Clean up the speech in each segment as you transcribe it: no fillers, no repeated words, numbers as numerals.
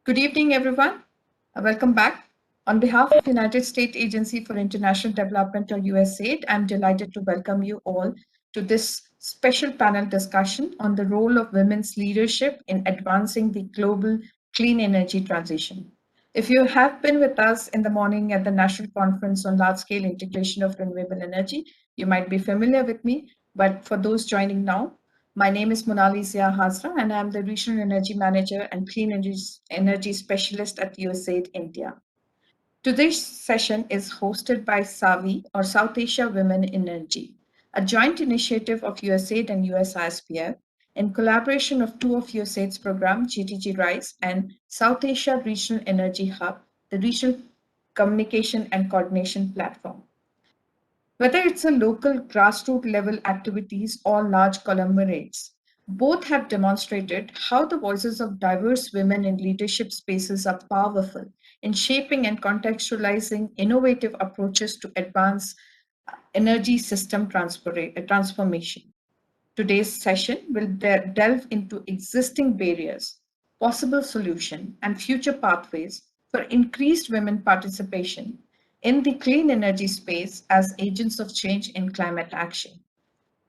Good evening, everyone. Welcome back. On behalf of United States Agency for International Development or USAID, I'm delighted to welcome you all to this special panel discussion on the role of women's leadership in advancing the global clean energy transition. If you have been with us in the morning at the National Conference on Large-Scale Integration of Renewable Energy, you might be familiar with me, but for those joining now, my name is Monali Zia Hazra, and I'm the Regional Energy Manager and Clean Energy Specialist at USAID India. Today's session is hosted by SAVI, or South Asia Women in Energy, a joint initiative of USAID and USISPF in collaboration of two of USAID's program, GTG RISE, and South Asia Regional Energy Hub, the Regional Communication and Coordination Platform. Whether it's a local grassroots level activities or large conglomerates, both have demonstrated how the voices of diverse women in leadership spaces are powerful in shaping and contextualizing innovative approaches to advance energy system transformation. Today's session will delve into existing barriers, possible solutions, and future pathways for increased women participation in the clean energy space as agents of change in climate action.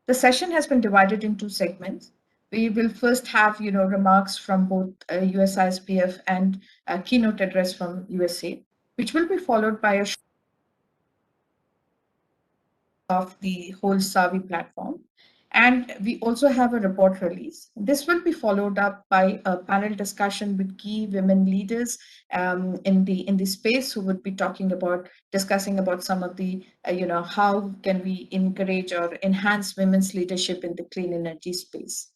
The session has been divided into segments. We will first have, remarks from both USISPF and a keynote address from USA, which will be followed by a of the whole Savi platform. And we also have a report release. This will be followed up by a panel discussion with key women leaders in the space who would be discussing about some of the how can we encourage or enhance women's leadership in the clean energy space.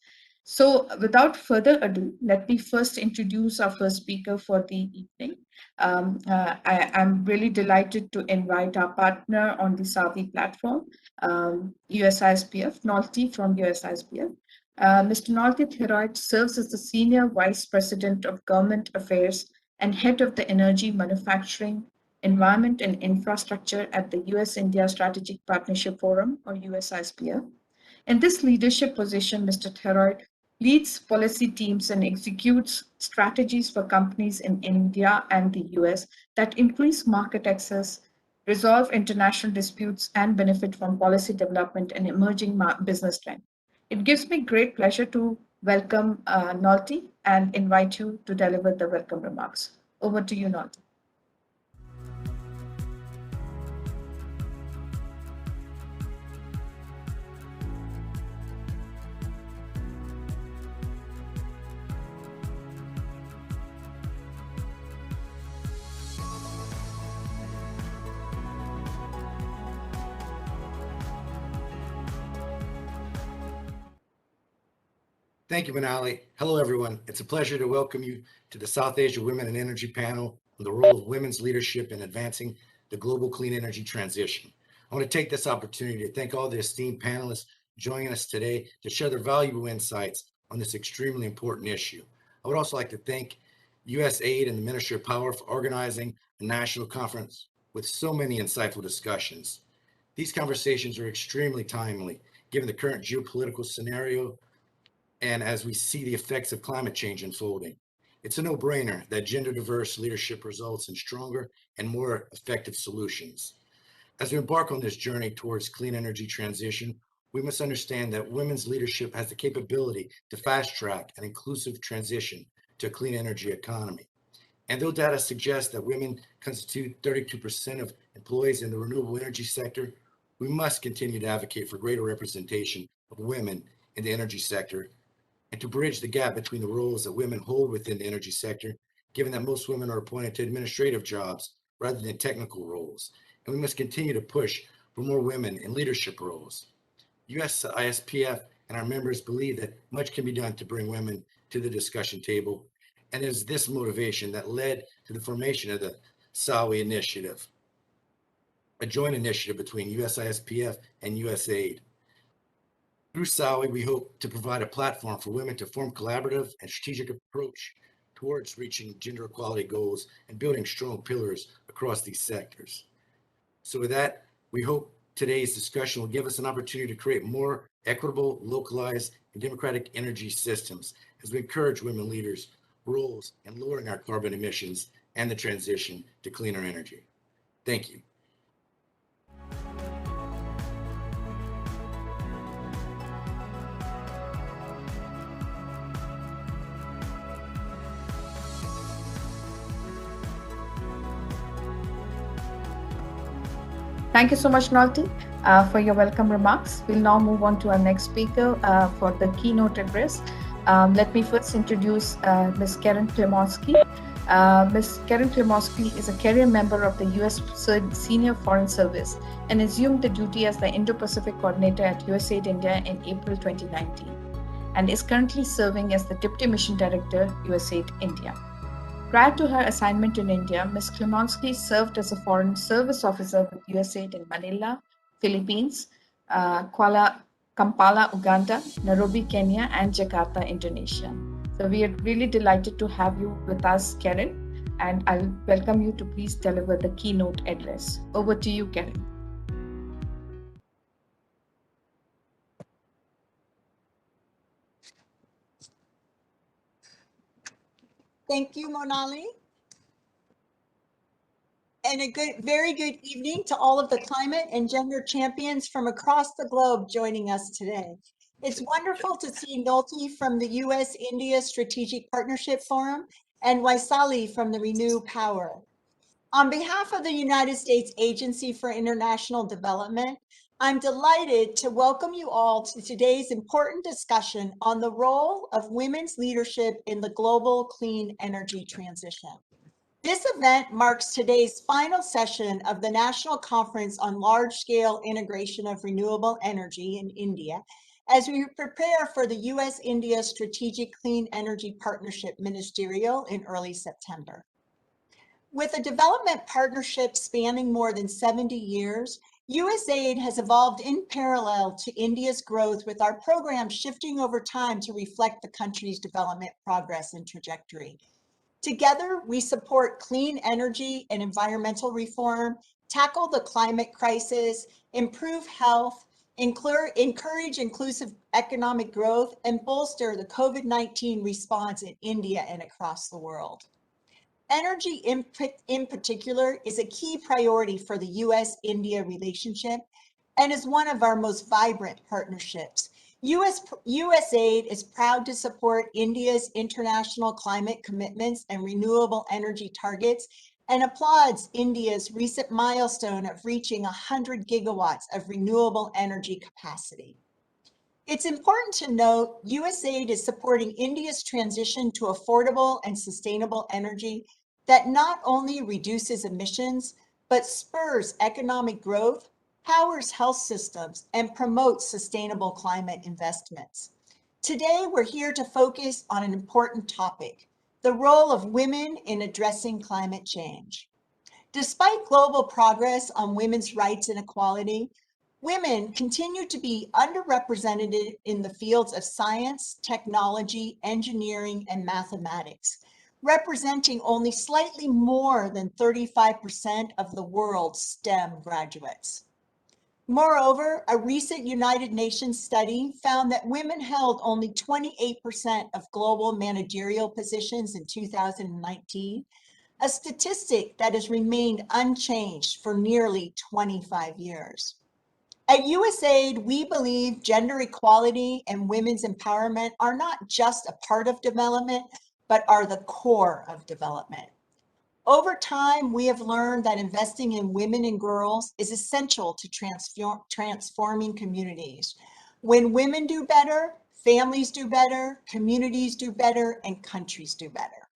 So, without further ado, let me first introduce our first speaker for the evening. I'm really delighted to invite our partner on the Savi platform, USISPF, Nolti from USISPF. Mr. Nolti Theroid serves as the Senior Vice President of Government Affairs and Head of the Energy, Manufacturing, Environment and Infrastructure at the US India Strategic Partnership Forum, or USISPF. In this leadership position, Mr. Theroid leads policy teams and executes strategies for companies in India and the US that increase market access, resolve international disputes, and benefit from policy development and emerging business trends. It gives me great pleasure to welcome Nolti and invite you to deliver the welcome remarks. Over to you, Nolti. Thank you, Manali. Hello, everyone. It's a pleasure to welcome you to the South Asia Women in Energy panel on the role of women's leadership in advancing the global clean energy transition. I want to take this opportunity to thank all the esteemed panelists joining us today to share their valuable insights on this extremely important issue. I would also like to thank USAID and the Ministry of Power for organizing a national conference with so many insightful discussions. These conversations are extremely timely given the current geopolitical scenario and as we see the effects of climate change unfolding. It's a no-brainer that gender-diverse leadership results in stronger and more effective solutions. As we embark on this journey towards clean energy transition, we must understand that women's leadership has the capability to fast-track an inclusive transition to a clean energy economy. And though data suggests that women constitute 32% of employees in the renewable energy sector, we must continue to advocate for greater representation of women in the energy sector and to bridge the gap between the roles that women hold within the energy sector, given that most women are appointed to administrative jobs rather than technical roles. And we must continue to push for more women in leadership roles. USISPF and our members believe that much can be done to bring women to the discussion table. And it is this motivation that led to the formation of the SAWI initiative, a joint initiative between USISPF and USAID. Through SAWI, we hope to provide a platform for women to form collaborative and strategic approach towards reaching gender equality goals and building strong pillars across these sectors. So with that, we hope today's discussion will give us an opportunity to create more equitable, localized, and democratic energy systems as we encourage women leaders roles in lowering our carbon emissions and the transition to cleaner energy. Thank you. Thank you so much, Nalti, for your welcome remarks. We'll now move on to our next speaker for the keynote address. Let me first introduce Ms. Karen Klimovsky. Ms. Karen Klimovsky is a career member of the U.S. Senior Foreign Service and assumed the duty as the Indo-Pacific Coordinator at USAID India in April 2019 and is currently serving as the Deputy Mission Director, USAID India. Prior to her assignment in India, Ms. Klimovsky served as a Foreign Service Officer with USAID in Manila, Philippines, Kampala, Uganda, Nairobi, Kenya, and Jakarta, Indonesia. So we are really delighted to have you with us, Karen, and I'll welcome you to please deliver the keynote address. Over to you, Karen. Thank you, Monali. And very good evening to all of the climate and gender champions from across the globe joining us today. It's wonderful to see Nolti from the US-India Strategic Partnership Forum and Waisali from the Renew Power. On behalf of the United States Agency for International Development, I'm delighted to welcome you all to today's important discussion on the role of women's leadership in the global clean energy transition. This event marks today's final session of the National Conference on Large-Scale Integration of Renewable Energy in India, as we prepare for the US-India Strategic Clean Energy Partnership Ministerial in early September. With a development partnership spanning more than 70 years, USAID has evolved in parallel to India's growth, with our program shifting over time to reflect the country's development progress and trajectory. Together, we support clean energy and environmental reform, tackle the climate crisis, improve health, encourage inclusive economic growth, and bolster the COVID-19 response in India and across the world. Energy in particular is a key priority for the US-India relationship and is one of our most vibrant partnerships. USAID is proud to support India's international climate commitments and renewable energy targets and applauds India's recent milestone of reaching 100 gigawatts of renewable energy capacity. It's important to note USAID is supporting India's transition to affordable and sustainable energy that not only reduces emissions, but spurs economic growth, powers health systems, and promotes sustainable climate investments. Today, we're here to focus on an important topic, the role of women in addressing climate change. Despite global progress on women's rights and equality, women continue to be underrepresented in the fields of science, technology, engineering, and mathematics, representing only slightly more than 35% of the world's STEM graduates. Moreover, a recent United Nations study found that women held only 28% of global managerial positions in 2019, a statistic that has remained unchanged for nearly 25 years. At USAID, we believe gender equality and women's empowerment are not just a part of development, but are the core of development. Over time, we have learned that investing in women and girls is essential to transforming communities. When women do better, families do better, communities do better, and countries do better.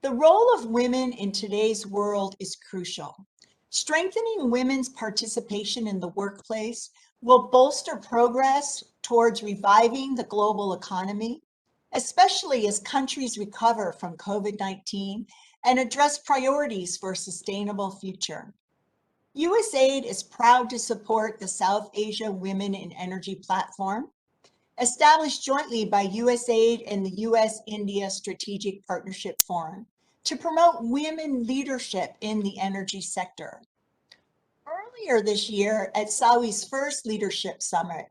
The role of women in today's world is crucial. Strengthening women's participation in the workplace will bolster progress towards reviving the global economy, especially as countries recover from COVID-19 and address priorities for a sustainable future. USAID is proud to support the South Asia Women in Energy Platform, established jointly by USAID and the US-India Strategic Partnership Forum, to promote women leadership in the energy sector. Earlier this year at SAWI's first leadership summit,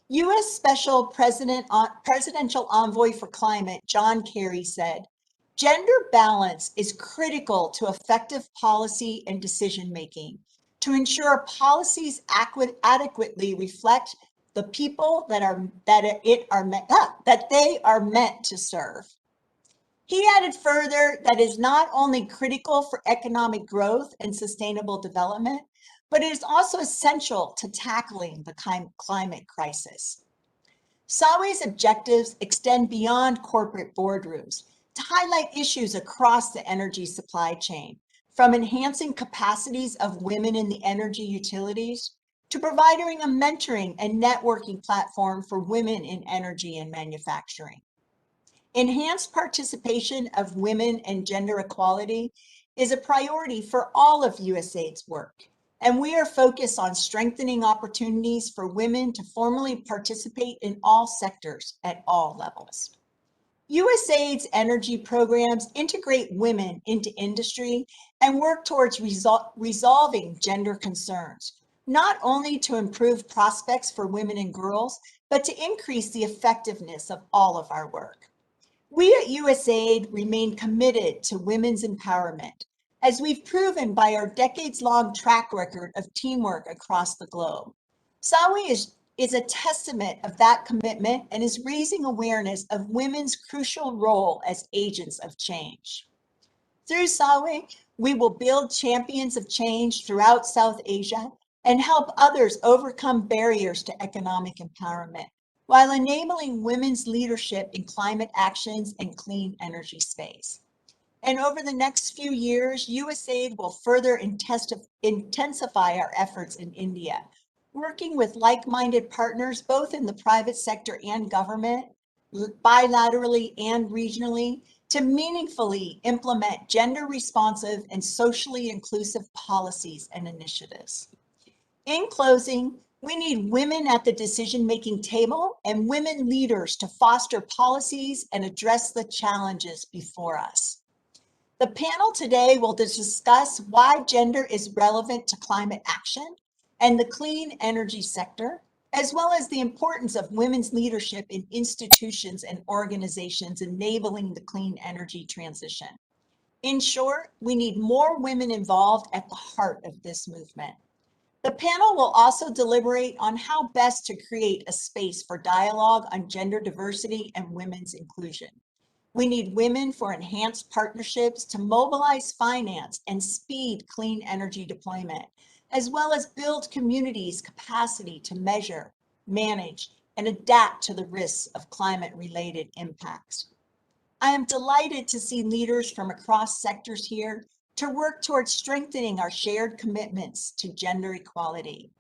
US Special Presidential Envoy for Climate, John Kerry, said, Gender balance is critical to effective policy and decision-making to ensure policies adequately reflect the people that they are meant to serve. He added further that is not only critical for economic growth and sustainable development, but it is also essential to tackling the climate crisis. SAWE's objectives extend beyond corporate boardrooms to highlight issues across the energy supply chain, from enhancing capacities of women in the energy utilities to providing a mentoring and networking platform for women in energy and manufacturing. Enhanced participation of women and gender equality is a priority for all of USAID's work, and we are focused on strengthening opportunities for women to formally participate in all sectors at all levels. USAID's energy programs integrate women into industry and work towards resolving gender concerns, not only to improve prospects for women and girls, but to increase the effectiveness of all of our work. We at USAID remain committed to women's empowerment, as we've proven by our decades-long track record of teamwork across the globe. SAWE is a testament of that commitment and is raising awareness of women's crucial role as agents of change. Through SAWE, we will build champions of change throughout South Asia and help others overcome barriers to economic empowerment, while enabling women's leadership in climate actions and clean energy space. And over the next few years, USAID will further intensify our efforts in India, working with like-minded partners both in the private sector and government, bilaterally and regionally, to meaningfully implement gender-responsive and socially inclusive policies and initiatives. In closing, we need women at the decision-making table and women leaders to foster policies and address the challenges before us. The panel today will discuss why gender is relevant to climate action and the clean energy sector, as well as the importance of women's leadership in institutions and organizations enabling the clean energy transition. In short, we need more women involved at the heart of this movement. The panel will also deliberate on how best to create a space for dialogue on gender diversity and women's inclusion. We need women for enhanced partnerships to mobilize finance and speed clean energy deployment, as well as build communities' capacity to measure, manage, and adapt to the risks of climate-related impacts. I am delighted to see leaders from across sectors here to work towards strengthening our shared commitments to gender equality.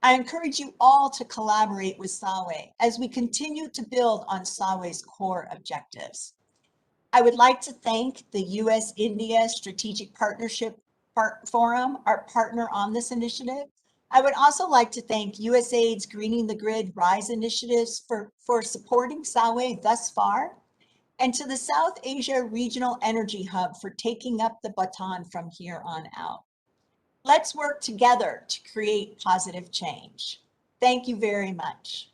I encourage you all to collaborate with SAWE as we continue to build on SAWE's core objectives. I would like to thank the U.S.-India Strategic Partnership Forum, our partner on this initiative. I would also like to thank USAID's Greening the Grid RISE initiatives for supporting SAWE thus far, and to the South Asia Regional Energy Hub for taking up the baton from here on out. Let's work together to create positive change. Thank you very much.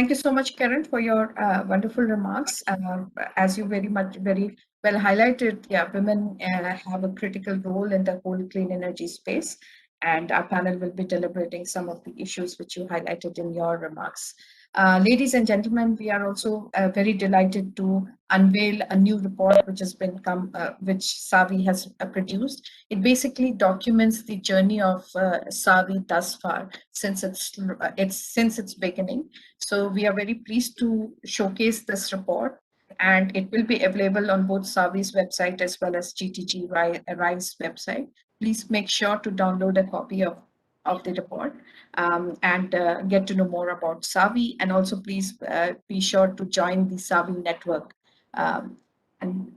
Thank you so much, Karen, for your wonderful remarks. As you very well highlighted, yeah, women have a critical role in the whole clean energy space, and our panel will be deliberating some of the issues which you highlighted in your remarks. Ladies and gentlemen, we are also very delighted to unveil a new report which has which SAVI has produced. It basically documents the journey of SAVI thus far since its beginning. So we are very pleased to showcase this report, and it will be available on both SAVI's website as well as GTG RISE website. Please make sure to download a copy of the report and get to know more about SAVI. And also please be sure to join the SAVI network. And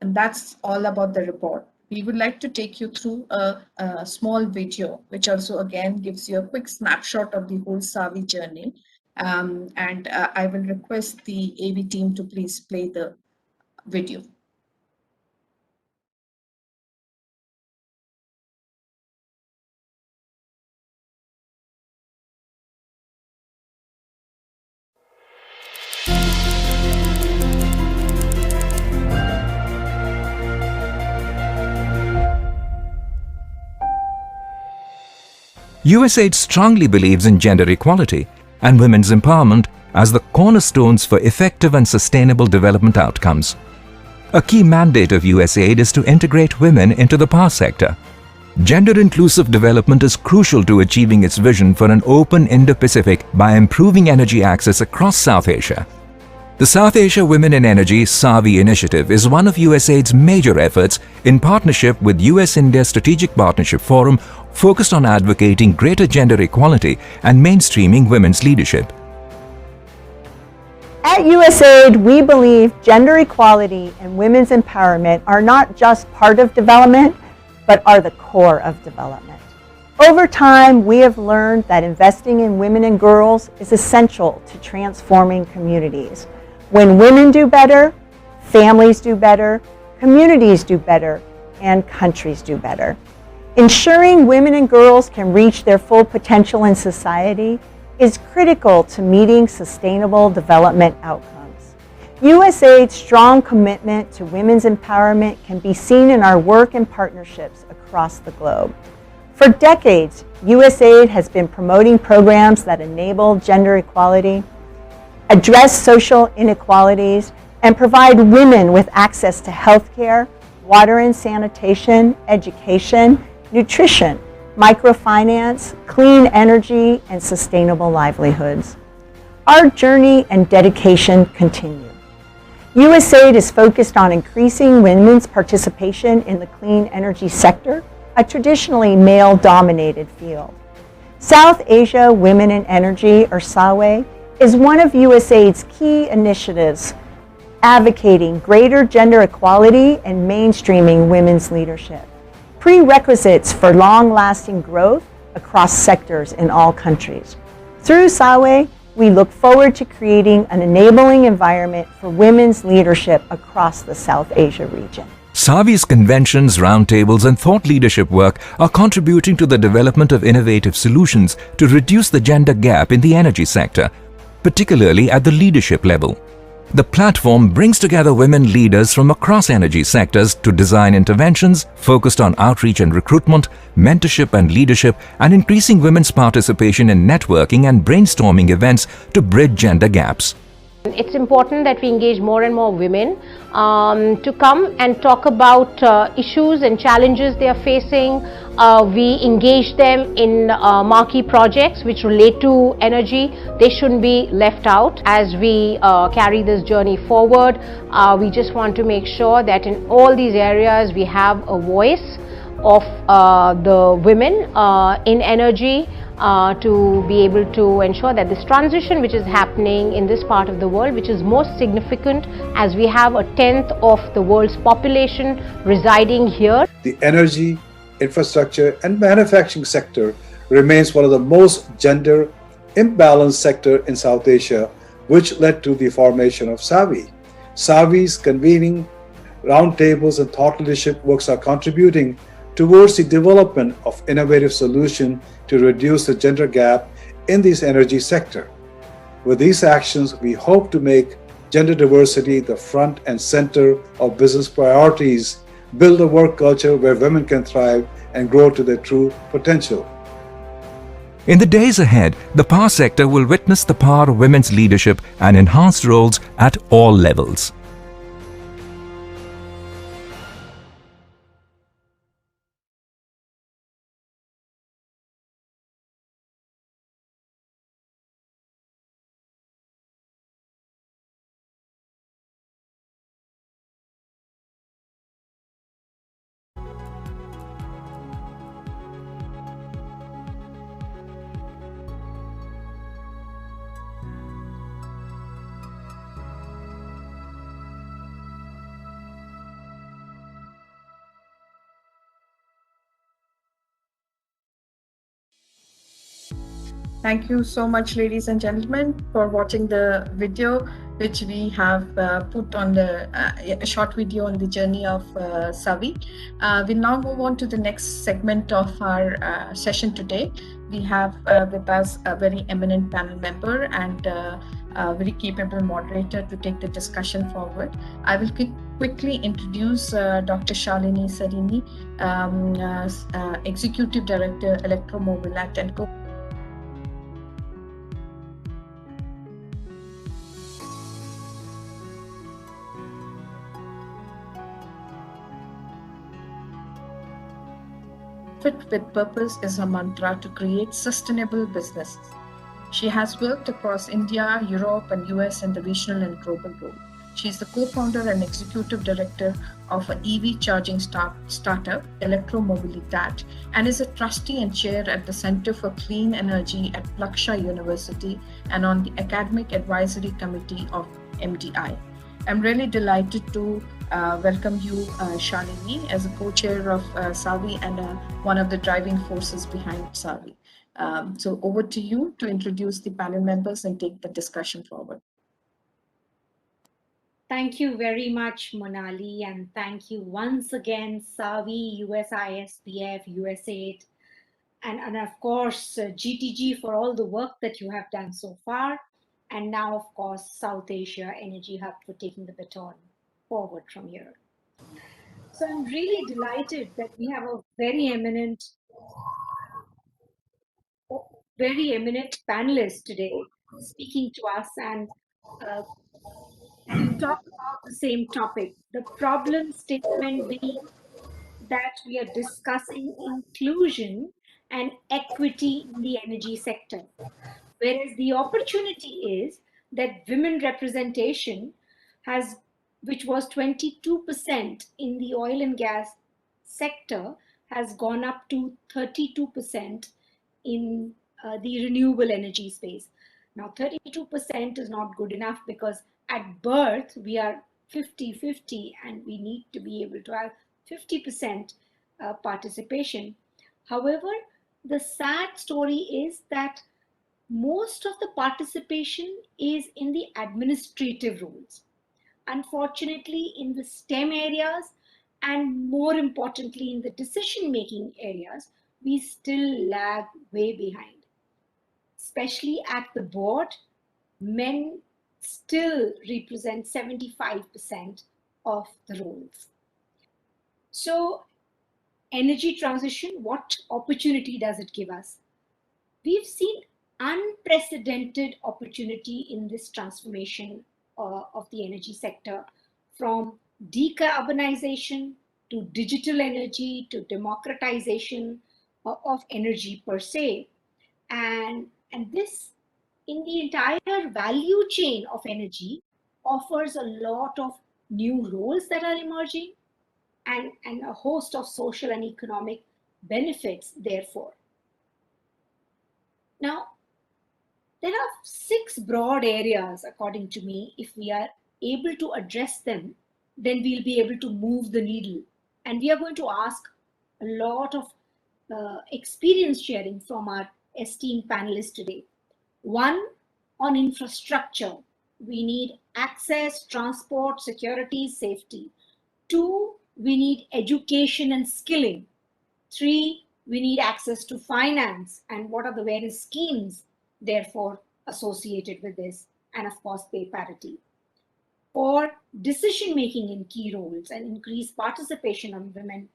that's all about the report. We would like to take you through a small video, which also again gives you a quick snapshot of the whole SAVI journey. And I will request the AV team to please play the video. USAID strongly believes in gender equality and women's empowerment as the cornerstones for effective and sustainable development outcomes. A key mandate of USAID is to integrate women into the power sector. Gender-inclusive development is crucial to achieving its vision for an open Indo-Pacific by improving energy access across South Asia. The South Asia Women in Energy SAVI initiative is one of USAID's major efforts in partnership with US-India Strategic Partnership Forum focused on advocating greater gender equality and mainstreaming women's leadership. At USAID, we believe gender equality and women's empowerment are not just part of development, but are the core of development. Over time, we have learned that investing in women and girls is essential to transforming communities. When women do better, families do better, communities do better, and countries do better. Ensuring women and girls can reach their full potential in society is critical to meeting sustainable development outcomes. USAID's strong commitment to women's empowerment can be seen in our work and partnerships across the globe. For decades, USAID has been promoting programs that enable gender equality, address social inequalities, and provide women with access to healthcare, water and sanitation, education, nutrition, microfinance, clean energy, and sustainable livelihoods. Our journey and dedication continue. USAID is focused on increasing women's participation in the clean energy sector, a traditionally male-dominated field. South Asia Women in Energy, or SAWE, is one of USAID's key initiatives advocating greater gender equality and mainstreaming women's leadership, prerequisites for long-lasting growth across sectors in all countries. Through SAWE, we look forward to creating an enabling environment for women's leadership across the South Asia region. SAVI's conventions, roundtables, and thought leadership work are contributing to the development of innovative solutions to reduce the gender gap in the energy sector, particularly at the leadership level. The platform brings together women leaders from across energy sectors to design interventions focused on outreach and recruitment, mentorship and leadership, and increasing women's participation in networking and brainstorming events to bridge gender gaps. It's important that we engage more and more women to come and talk about issues and challenges they are facing. We engage them in marquee projects which relate to energy. They shouldn't be left out as we carry this journey forward. We just want to make sure that in all these areas we have a voice of the women in energy to be able to ensure that this transition which is happening in this part of the world, which is most significant as we have 1/10 of the world's population residing here. The energy, infrastructure and manufacturing sector remains one of the most gender imbalanced sector in South Asia, which led to the formation of SAVI. SAVI's convening roundtables and thought leadership works are contributing towards the development of innovative solutions to reduce the gender gap in this energy sector. With these actions, we hope to make gender diversity the front and center of business priorities, build a work culture where women can thrive and grow to their true potential. In the days ahead, the power sector will witness the power of women's leadership and enhanced roles at all levels. Thank you so much, ladies and gentlemen, for watching the video, which we have put on the a short video on the journey of Savi. We'll now move on to the next segment of our session today. We have with us a very eminent panel member and a very capable moderator to take the discussion forward. I will quickly introduce Dr. Shalini Sarini, Executive Director, Electromobile Act and Co. Fit with purpose is her mantra to create sustainable businesses. She has worked across India, Europe, and US in the regional and global role. She is the co-founder and executive director of an EV charging startup, Electromobilitat, and is a trustee and chair at the Center for Clean Energy at Laksha University and on the Academic Advisory Committee of MDI. I'm really delighted to welcome you, Shalini, as a co-chair of SAVI and one of the driving forces behind SAVI. So over to you to introduce the panel members and take the discussion forward. Thank you very much, Monali, and thank you once again, SAVI, USISPF, USAID, and of course, GTG for all the work that you have done so far. And now, of course, South Asia Energy Hub for taking the baton forward from here. So I'm really delighted that we have a very eminent panelist today speaking to us, and we'll talk about the same topic. The problem statement being that we are discussing inclusion and equity in the energy sector. Whereas the opportunity is that women representation which was 22% in the oil and gas sector, has gone up to 32% in the renewable energy space. Now, 32% is not good enough because at birth we are 50-50 and we need to be able to have 50% participation. However, the sad story is that most of the participation is in the administrative roles. Unfortunately, in the STEM areas, and more importantly, in the decision-making areas, we still lag way behind. Especially at the board, men still represent 75% of the roles. So, energy transition, what opportunity does it give us? We've seen unprecedented opportunity in this transformation of the energy sector, from decarbonization to digital energy to democratization of energy per se. And this, in the entire value chain of energy, offers a lot of new roles that are emerging and a host of social and economic benefits, therefore. Now, there are 6 broad areas, according to me. If we are able to address them, then we'll be able to move the needle. And we are going to ask a lot of experience sharing from our esteemed panelists today. 1, on infrastructure. We need access, transport, security, safety. 2, we need education and skilling. 3, we need access to finance and what are the various schemes, therefore, associated with this, and of course, pay parity. For decision making in key roles and increased participation of women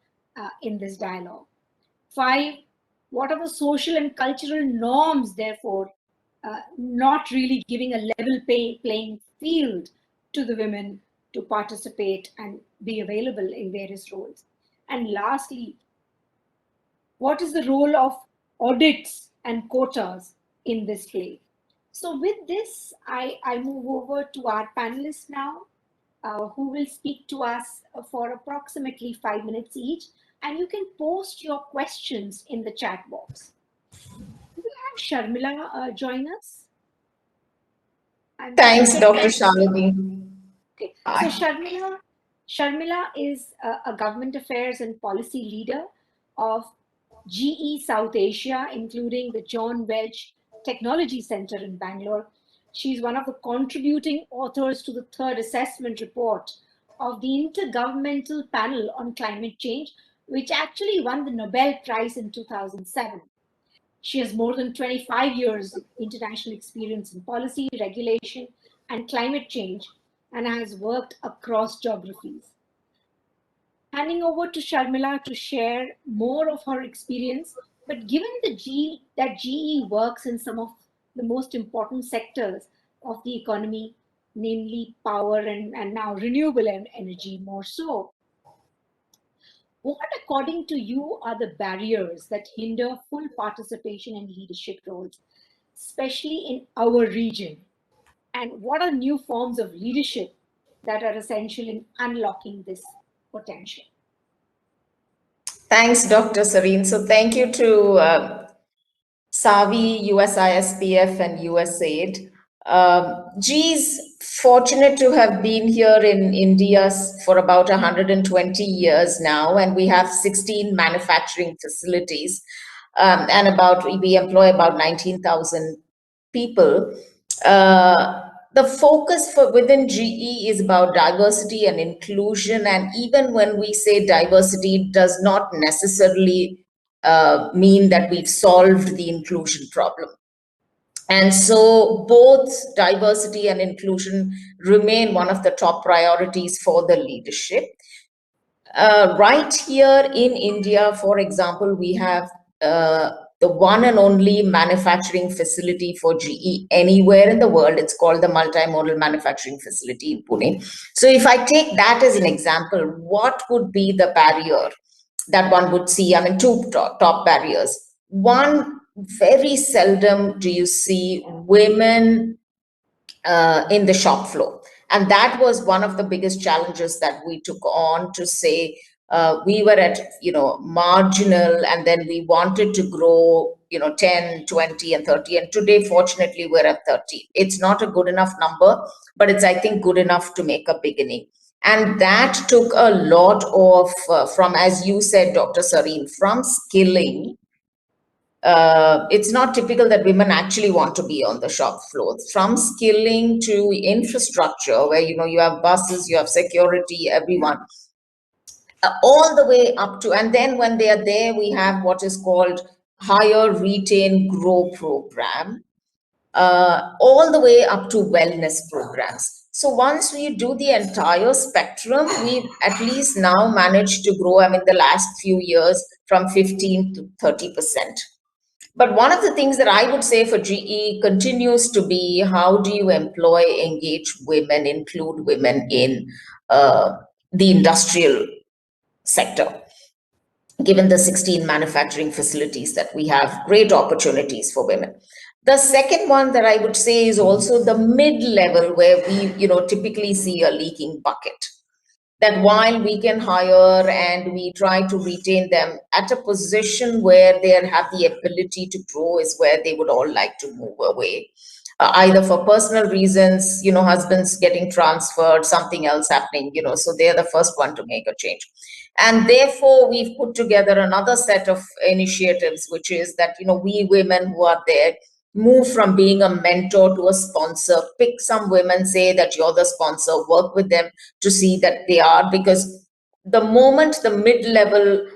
in this dialogue. 5, what are the social and cultural norms, therefore, not really giving a level playing field to the women to participate and be available in various roles. And lastly, what is the role of audits and quotas in this play? So with this, I move over to our panelists now, who will speak to us for approximately 5 minutes each. And you can post your questions in the chat box. Do we have Sharmila join us? Thanks, Dr. Shalini. Okay, so Sharmila is a government affairs and policy leader of GE South Asia, including the John Welch Technology Center in Bangalore. She's one of the contributing authors to the third assessment report of the Intergovernmental Panel on Climate Change, which actually won the Nobel Prize in 2007. She has more than 25 years of international experience in policy, regulation, and climate change, and has worked across geographies. Handing over to Sharmila to share more of her experience, but given that GE works in some of the most important sectors of the economy, namely power and now renewable energy more so, what, according to you, are the barriers that hinder full participation in leadership roles, especially in our region? And what are new forms of leadership that are essential in unlocking this potential? Thanks, Dr. Sareen. So thank you to SAVI, USISPF, and USAID. GE's fortunate to have been here in India for about 120 years now, and we have 16 manufacturing facilities, and we employ about 19,000 people. The focus within GE is about diversity and inclusion, and even when we say diversity, it does not necessarily mean that we've solved the inclusion problem. And so both diversity and inclusion remain one of the top priorities for the leadership. Right here in India, for example, we have the one and only manufacturing facility for GE anywhere in the world. It's called the Multimodal Manufacturing Facility in Pune. So if I take that as an example, what would be the barrier that one would see? I mean, two top barriers. One, very seldom do you see women in the shop floor. And that was one of the biggest challenges that we took on to say, we were at, marginal, and then we wanted to grow, 10, 20, and 30. And today, fortunately, we're at 30. It's not a good enough number, but it's, I think, good enough to make a beginning. And that took a lot of, from, as you said, Dr. Sareen, from skilling. It's not typical that women actually want to be on the shop floor. From skilling to infrastructure, where, you have buses, you have security, everyone. All the way up to, and then when they are there, we have what is called Hire, Retain, Grow program, all the way up to wellness programs. So once we do the entire spectrum, we've at least now managed to grow, the last few years, from 15 to 30%. But one of the things that I would say for GE continues to be, how do you employ, engage women, include women in the industrial sector? Given the 16 manufacturing facilities that we have, great opportunities for women. The second one that I would say is also the mid-level, where we, typically see a leaking bucket. That while we can hire and we try to retain them, at a position where they have the ability to grow is where they would all like to move away. Either for personal reasons, husbands getting transferred, something else happening, so they're the first one to make a change. And therefore, we've put together another set of initiatives, which is that, we women who are there, move from being a mentor to a sponsor, pick some women, say that you're the sponsor, work with them to see that they are, because the moment the mid-level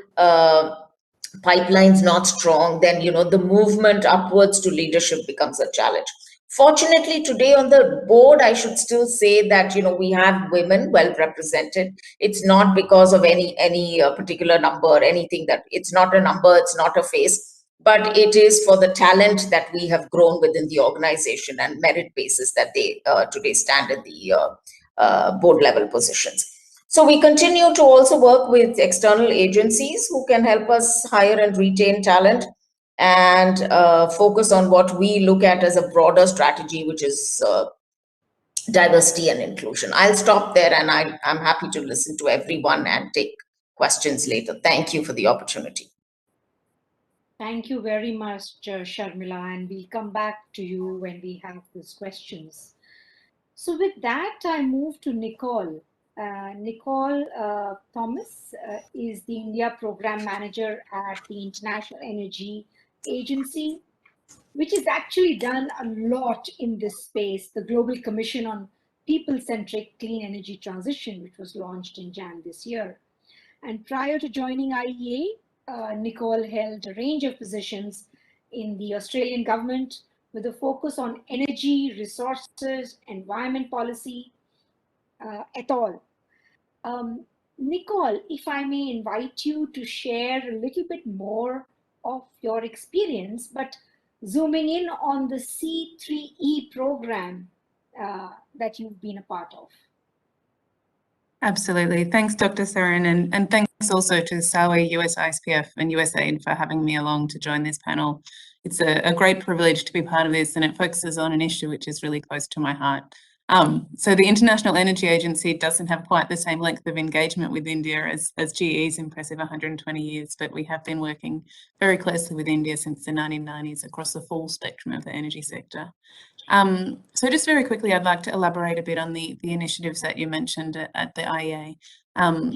pipeline's not strong, then, the movement upwards to leadership becomes a challenge. Fortunately, today on the board, I should still say that, we have women well represented. It's not because of any particular number or anything, that it's not a number, it's not a face, but it is for the talent that we have grown within the organization and merit basis that they today stand in the board level positions. So we continue to also work with external agencies who can help us hire and retain talent, and focus on what we look at as a broader strategy, which is diversity and inclusion. I'll stop there, and I'm happy to listen to everyone and take questions later. Thank you for the opportunity. Thank you very much, Sharmila, and we'll come back to you when we have these questions. So with that, I move to Nicole. Nicole Thomas is the India Program Manager at the International Energy Agency, which has actually done a lot in this space. The Global Commission on People-Centric Clean Energy Transition, which was launched in Jan this year. And prior to joining IEA, Nicole held a range of positions in the Australian government with a focus on energy, resources, environment policy, et al. Nicole, if I may invite you to share a little bit more of your experience, but zooming in on the C3E program that you've been a part of. Absolutely. Thanks, Dr. Sarin, and thanks also to SAWI, US ISPF and USAID for having me along to join this panel. It's a great privilege to be part of this, and it focuses on an issue which is really close to my heart. So the International Energy Agency doesn't have quite the same length of engagement with India as GE's impressive 120 years, but we have been working very closely with India since the 1990s across the full spectrum of the energy sector. So just very quickly, I'd like to elaborate a bit on the initiatives that you mentioned at the IEA.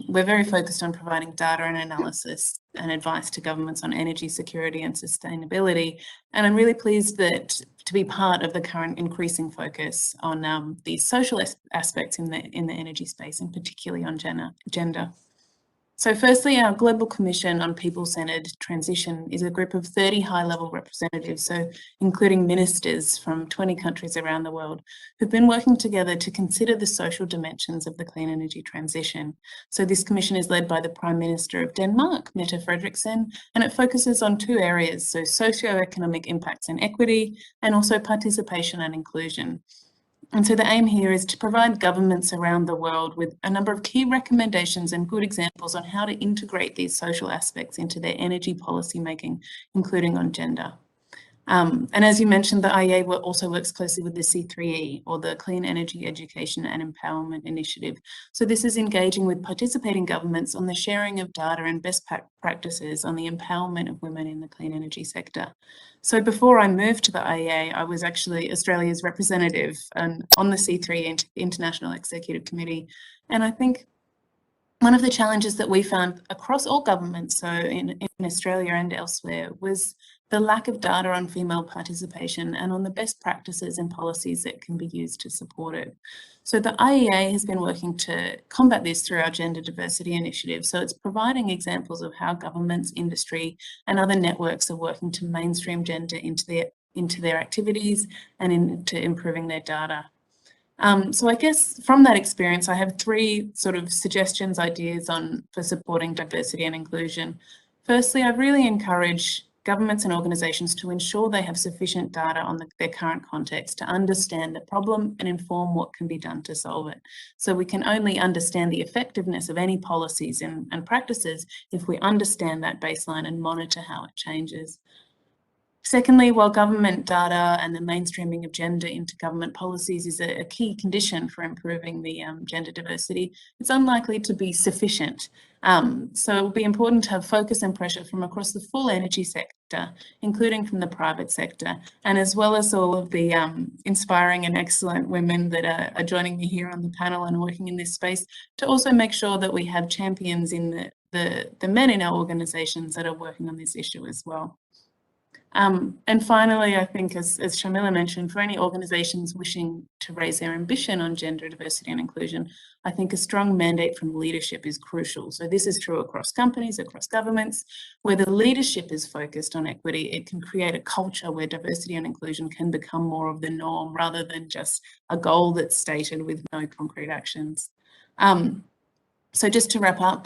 We're very focused on providing data and analysis and advice to governments on energy security and sustainability. And I'm really pleased to be part of the current increasing focus on these social aspects in the energy space, and particularly on gender. So firstly, our Global Commission on People-Centred Transition is a group of 30 high-level representatives, so including ministers from 20 countries around the world, who've been working together to consider the social dimensions of the clean energy transition. So this commission is led by the Prime Minister of Denmark, Mette Frederiksen, and it focuses on two areas, so socio-economic impacts and equity, and also participation and inclusion. And so the aim here is to provide governments around the world with a number of key recommendations and good examples on how to integrate these social aspects into their energy policy making, including on gender. And as you mentioned, the IEA also works closely with the C3E, or the Clean Energy Education and Empowerment Initiative. So this is engaging with participating governments on the sharing of data and best practices on the empowerment of women in the clean energy sector. So before I moved to the IEA, I was actually Australia's representative on the C3E International Executive Committee. And I think one of the challenges that we found across all governments, so in Australia and elsewhere, was the lack of data on female participation and on the best practices and policies that can be used to support it. So the IEA has been working to combat this through our gender diversity initiative. So it's providing examples of how governments, industry, and other networks are working to mainstream gender into their activities and into improving their data. So I guess from that experience, I have three sort of suggestions, ideas for supporting diversity and inclusion. Firstly, I really encourage governments and organisations to ensure they have sufficient data on their current context to understand the problem and inform what can be done to solve it. So we can only understand the effectiveness of any policies and practices if we understand that baseline and monitor how it changes. Secondly, while government data and the mainstreaming of gender into government policies is a key condition for improving the gender diversity, it's unlikely to be sufficient. So it will be important to have focus and pressure from across the full energy sector, including from the private sector, and as well as all of the inspiring and excellent women that are joining me here on the panel and working in this space, to also make sure that we have champions in the men in our organisations that are working on this issue as well. And finally, I think, as Shamila mentioned, for any organisations wishing to raise their ambition on gender diversity and inclusion, I think a strong mandate from leadership is crucial. So this is true across companies, across governments, where the leadership is focused on equity. It can create a culture where diversity and inclusion can become more of the norm rather than just a goal that's stated with no concrete actions. So just to wrap up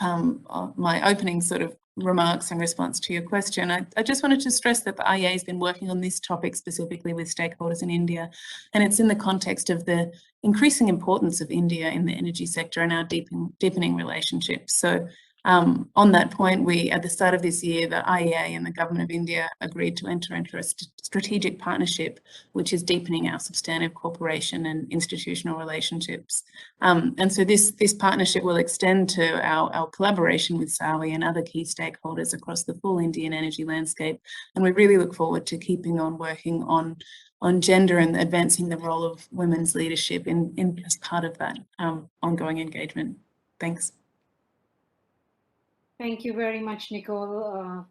my opening sort of remarks in response to your question, I just wanted to stress that the IEA has been working on this topic specifically with stakeholders in India, and it's in the context of the increasing importance of India in the energy sector and our deepening relationships. So on that point, at the start of this year, the IEA and the Government of India agreed to enter into a strategic partnership, which is deepening our substantive cooperation and institutional relationships. And so this partnership will extend to our collaboration with SAWI and other key stakeholders across the full Indian energy landscape. And we really look forward to keeping on working on gender and advancing the role of women's leadership as part of that ongoing engagement. Thanks. Thank you very much, Nicole,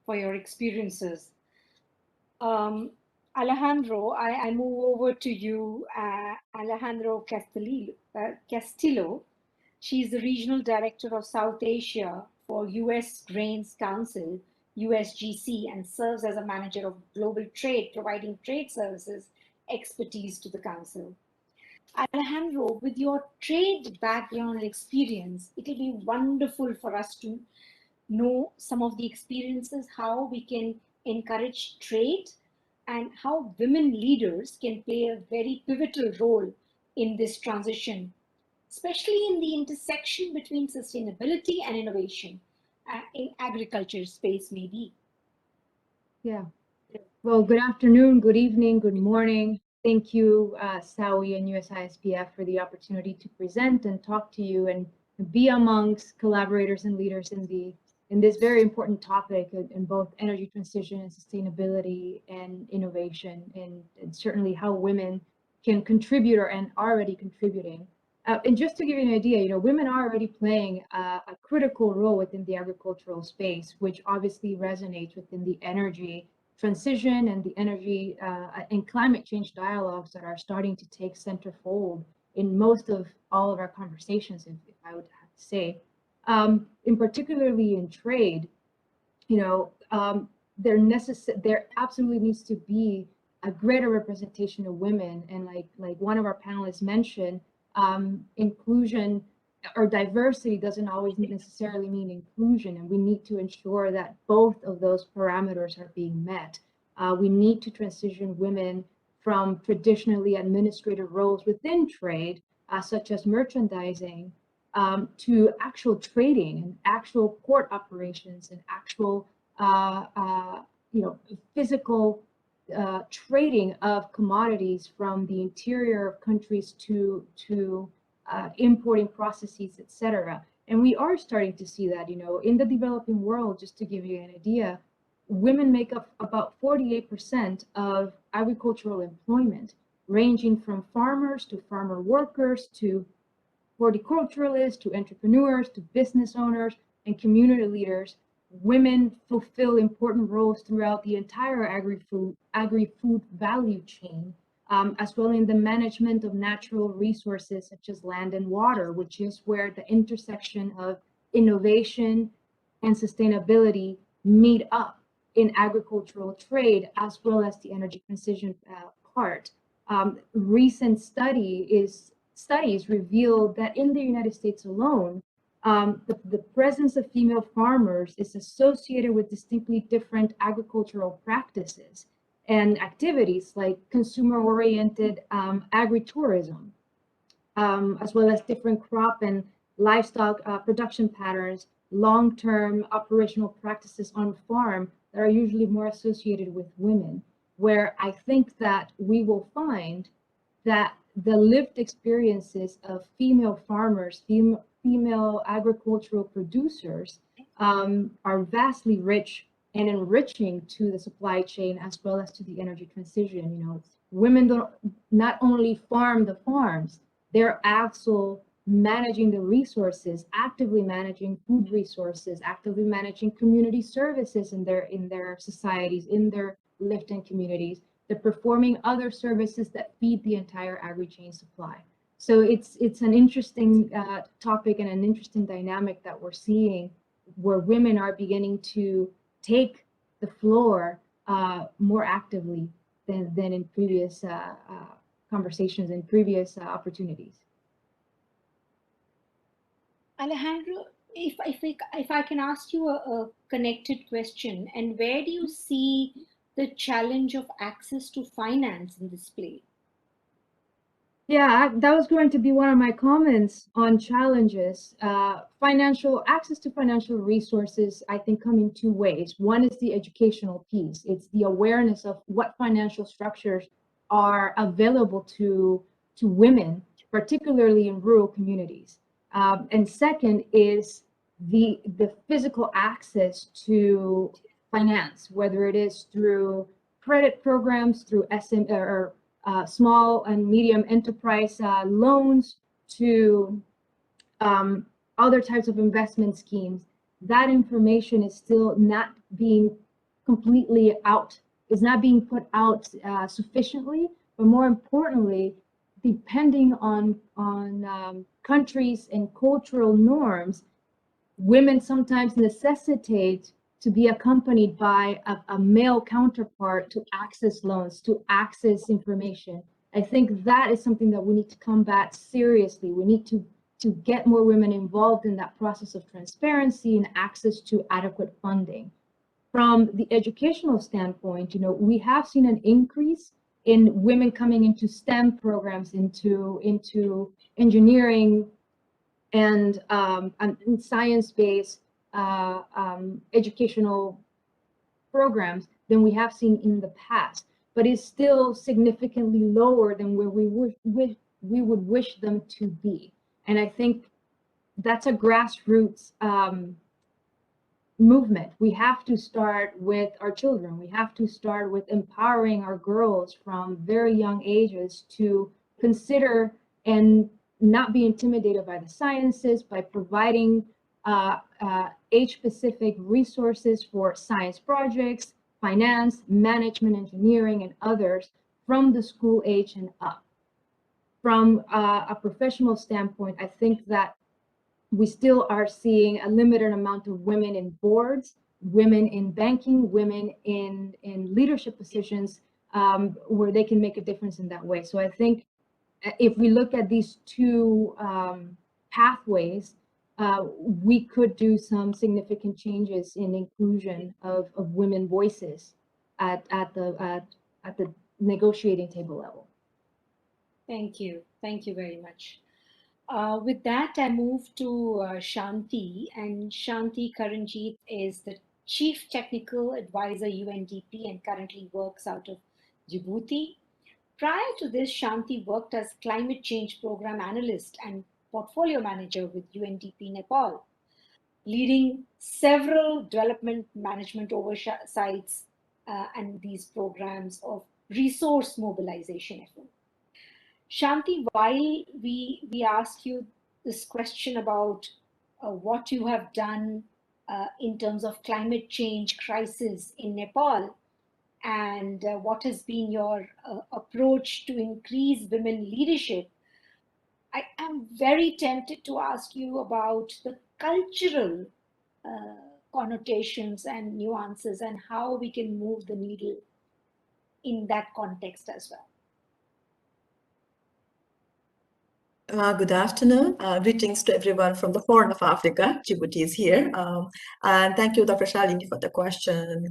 for your experiences. Alejandro, I move over to you. Alejandro Castillo. She's the Regional Director of South Asia for U.S. Grains Council, USGC, and serves as a manager of global trade, providing trade services expertise to the Council. Alejandro, with your trade background and experience, it will be wonderful for us to know some of the experiences, how we can encourage trade and how women leaders can play a very pivotal role in this transition, especially in the intersection between sustainability and innovation in agriculture space maybe. Yeah. Well, good afternoon, good evening, good morning. Thank you, SAWI and USISPF, for the opportunity to present and talk to you and be amongst collaborators and leaders in this very important topic in both energy transition and sustainability and innovation, and certainly how women can contribute and are already contributing. And just to give you an idea, women are already playing a critical role within the agricultural space, which obviously resonates within the energy transition and the energy and climate change dialogues that are starting to take centerfold in most of all of our conversations, if I would have to say. In particularly in trade, there absolutely needs to be a greater representation of women, and like one of our panelists mentioned, inclusion or diversity doesn't always necessarily mean inclusion, and we need to ensure that both of those parameters are being met. We need to transition women from traditionally administrative roles within trade, such as merchandising, to actual trading and actual port operations and actual, physical trading of commodities from the interior of countries to importing processes, etc. And we are starting to see that, in the developing world. Just to give you an idea, women make up about 48% of agricultural employment, ranging from farmers to farmer workers to horticulturalists to entrepreneurs to business owners and community leaders. Women fulfill important roles throughout the entire agri-food value chain, as well in the management of natural resources such as land and water, which is where the intersection of innovation and sustainability meet up in agricultural trade, as well as the energy transition part. Recent studies reveal that in the United States alone, the presence of female farmers is associated with distinctly different agricultural practices and activities like consumer-oriented agritourism, as well as different crop and livestock production patterns, long-term operational practices on farm that are usually more associated with women, where I think that we will find that the lived experiences of female farmers, female agricultural producers are vastly rich and enriching to the supply chain as well as to the energy transition. Women don't not only farm the farms, they're also managing the resources, actively managing food resources, actively managing community services in their societies, in their lift-in communities. They're performing other services that feed the entire agri-chain supply. So it's an interesting topic and an interesting dynamic that we're seeing, where women are beginning to take the floor more actively than in previous conversations and previous opportunities. Alejandro, if I can ask you a connected question, and where do you see the challenge of access to finance in this play? Yeah, that was going to be one of my comments on challenges. Financial access to financial resources, I think, come in two ways. One is the educational piece. It's the awareness of what financial structures are available to women, particularly in rural communities. And second is the physical access to finance, whether it is through credit programs, through small and medium enterprise loans, to other types of investment schemes. That information is still not being completely out, is not being put out sufficiently, but more importantly, depending on countries and cultural norms, women sometimes necessitate to be accompanied by a male counterpart to access loans, to access information. I think that is something that we need to combat seriously. We need to get more women involved in that process of transparency and access to adequate funding. From the educational standpoint, we have seen an increase in women coming into STEM programs, into engineering and science-based educational programs than we have seen in the past, but it's still significantly lower than where we would wish them to be. And I think that's a grassroots movement. We have to start with our children. We have to start with empowering our girls from very young ages to consider and not be intimidated by the sciences, by providing age-specific resources for science projects, finance, management, engineering, and others from the school age and up. From a professional standpoint, I think that we still are seeing a limited amount of women in boards, women in banking, women in leadership positions where they can make a difference in that way. So I think if we look at these two pathways, we could do some significant changes in inclusion of women voices at the negotiating table level. Thank you very much. With that, I move to Shanti, and Shanti Karna is the Chief Technical Advisor UNDP and currently works out of Djibouti. Prior to this, Shanti worked as Climate Change Program Analyst and Portfolio Manager with UNDP Nepal, leading several development management oversights and these programs of resource mobilization effort. Shanti, while we ask you this question about what you have done in terms of climate change crisis in Nepal, and what has been your approach to increase women leadership, I am very tempted to ask you about the cultural connotations and nuances and how we can move the needle in that context as well. Good afternoon. Greetings to everyone from the Horn of Africa. Djibouti is here. And thank you, Dr. Shalini, for the question.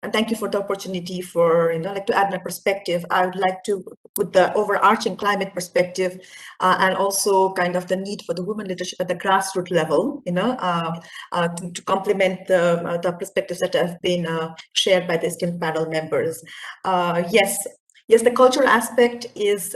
And thank you for the opportunity for, to add my perspective. I would like to put the overarching climate perspective and also kind of the need for the women leadership at the grassroots level, to complement the perspectives that have been shared by the esteemed panel members. Yes, the cultural aspect is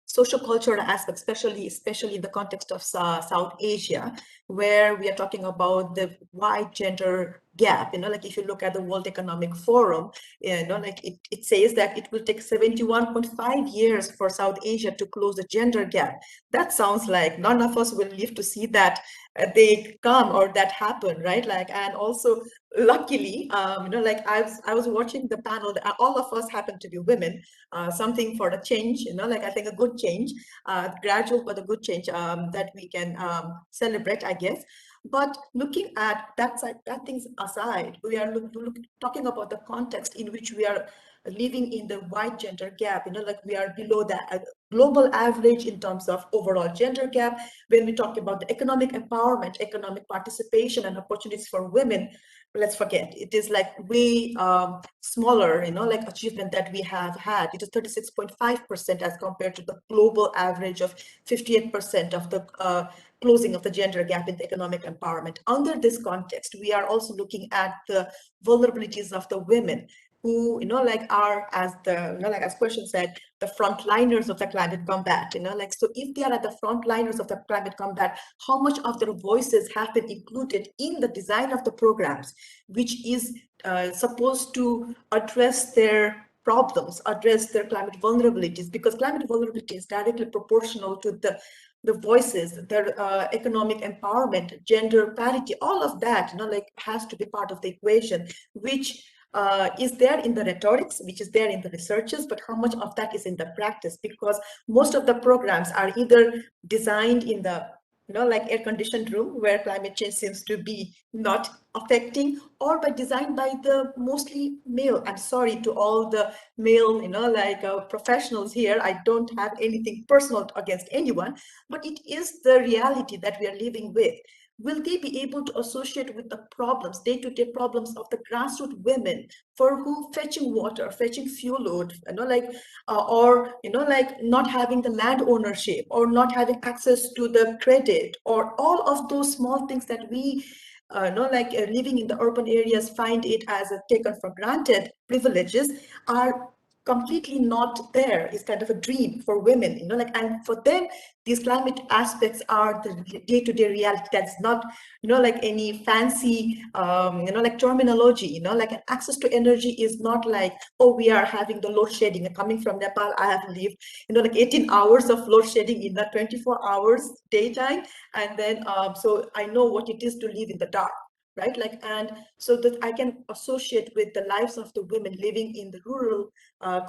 social cultural aspect, especially in the context of South Asia, where we are talking about the wide gender gap. Like if you look at the World Economic Forum, it says that it will take 71.5 years for South Asia to close the gender gap. That sounds like none of us will live to see that they come or that happen, right? And also luckily, like I was watching the panel, all of us happen to be women, something for a change, like I think a good change, gradual but a good change that we can celebrate, I guess. But looking at that side, that things aside, we are talking about the context in which we are living in the wide gender gap, like we are below the global average in terms of overall gender gap. When we talk about the economic empowerment, economic participation and opportunities for women, let's forget, it is like way smaller, like achievement that we have had. It is 36.5% as compared to the global average of 58% of the closing of the gender gap in the economic empowerment. Under this context, we are also looking at the vulnerabilities of the women who, like are, as the, like as question said, the frontliners of the climate combat, like, so if they are at the frontliners of the climate combat, how much of their voices have been included in the design of the programs, which is supposed to address their problems, address their climate vulnerabilities, because climate vulnerability is directly proportional to the voices, their economic empowerment, gender parity, all of that, like has to be part of the equation, which is there in the rhetorics, which is there in the researches, but how much of that is in the practice? Because most of the programs are either designed in the like air-conditioned room where climate change seems to be not affecting, or by designed by the mostly male. I'm sorry to all the male, like professionals here. I don't have anything personal against anyone, but it is the reality that we are living with. Will they be able to associate with the problems, day-to-day problems of the grassroots women for who fetching water, fetching fuel load, or like not having the land ownership, or not having access to the credit, or all of those small things that we living in the urban areas find it as a taken for granted privileges are completely not there. Is kind of a dream for women, and for them these climate aspects are the day-to-day reality. That's not like any fancy like terminology, like an access to energy is not like, oh, we are having the load shedding. Coming from Nepal, I have lived like 18 hours of load shedding in the 24 hours daytime, and then so I know what it is to live in the dark, right? Like, and so that I can associate with the lives of the women living in the rural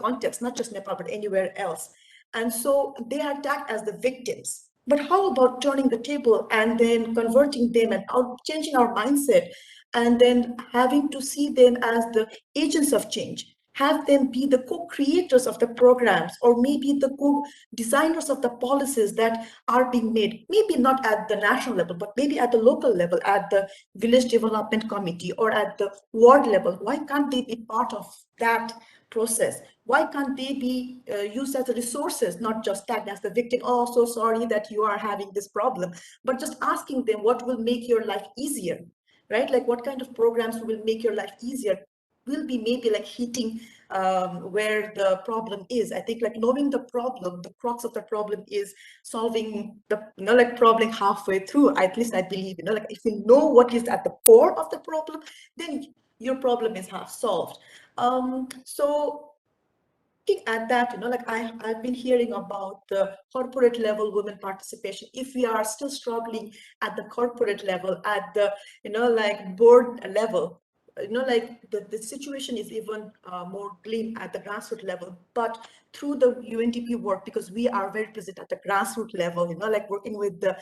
context, not just Nepal, but anywhere else. And so they are tagged as the victims. But how about turning the table and then converting them and changing our mindset, and then having to see them as the agents of change? Have them be the co-creators of the programs, or maybe the co-designers of the policies that are being made, maybe not at the national level, but maybe at the local level, at the village development committee or at the ward level. Why can't they be part of that process? Why can't they be used as resources, not just tagged as the victim? Oh, so sorry that you are having this problem, but just asking them what will make your life easier, right? Like what kind of programs will make your life easier will be maybe like hitting where the problem is. I think like knowing the problem, the crux of the problem is solving the like problem halfway through. At least I believe, like if you know what is at the core of the problem, then your problem is half solved. So looking at that, like I've been hearing about the corporate level women participation. If we are still struggling at the corporate level, at the like board level, like the situation is even more grim at the grassroots level. But through the UNDP work, because we are very present at the grassroots level, like working with the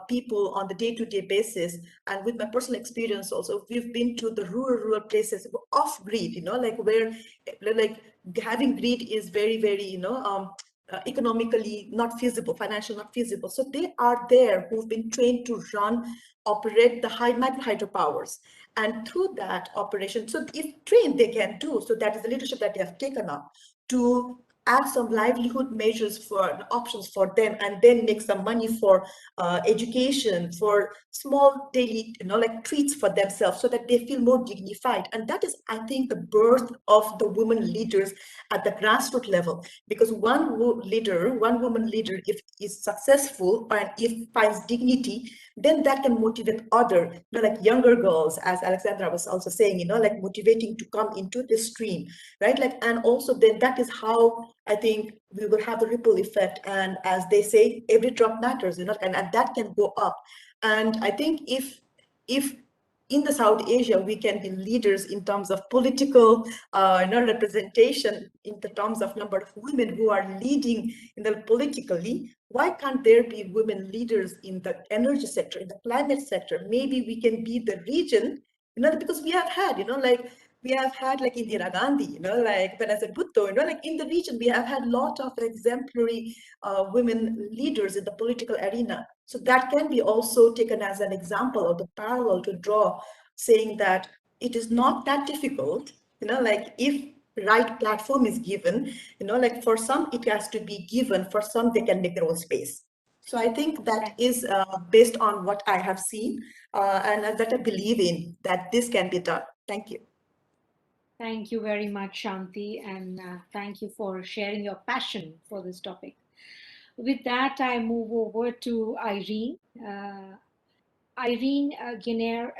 people on the day-to-day basis, and with my personal experience also, we've been to the rural places off grid, like where like having grid is very, very, economically not feasible, financially not feasible. So they are there who've been trained to operate the high hydropowers. And through that operation, so if trained, they can do. So that is the leadership that they have taken up to add some livelihood measures for options for them, and then make some money for education, for small daily, like treats for themselves, so that they feel more dignified. And that is, I think, the birth of the women leaders at the grassroots level. Because one woman leader, if is successful and if finds dignity, then that can motivate other, like younger girls, as Alexandra was also saying, like motivating to come into this stream, right? Like, and also then that is how I think we will have the ripple effect. And as they say, every drop matters, and that can go up. And I think if in the South Asia, we can be leaders in terms of political representation, in the terms of number of women who are leading in the politically. Why can't there be women leaders in the energy sector, in the climate sector? Maybe we can be the region, because we have had, we have had like Indira Gandhi, like Benazir Bhutto, like in the region, we have had a lot of exemplary women leaders in the political arena. So that can be also taken as an example of the parallel to draw, saying that it is not that difficult, like if right platform is given, like for some it has to be given, for some they can make their own space. So I think that is based on what I have seen and that I believe in, that this can be done. Thank you. Thank you very much, Shanti, and thank you for sharing your passion for this topic. With that, I move over to Irene. Irene Guiner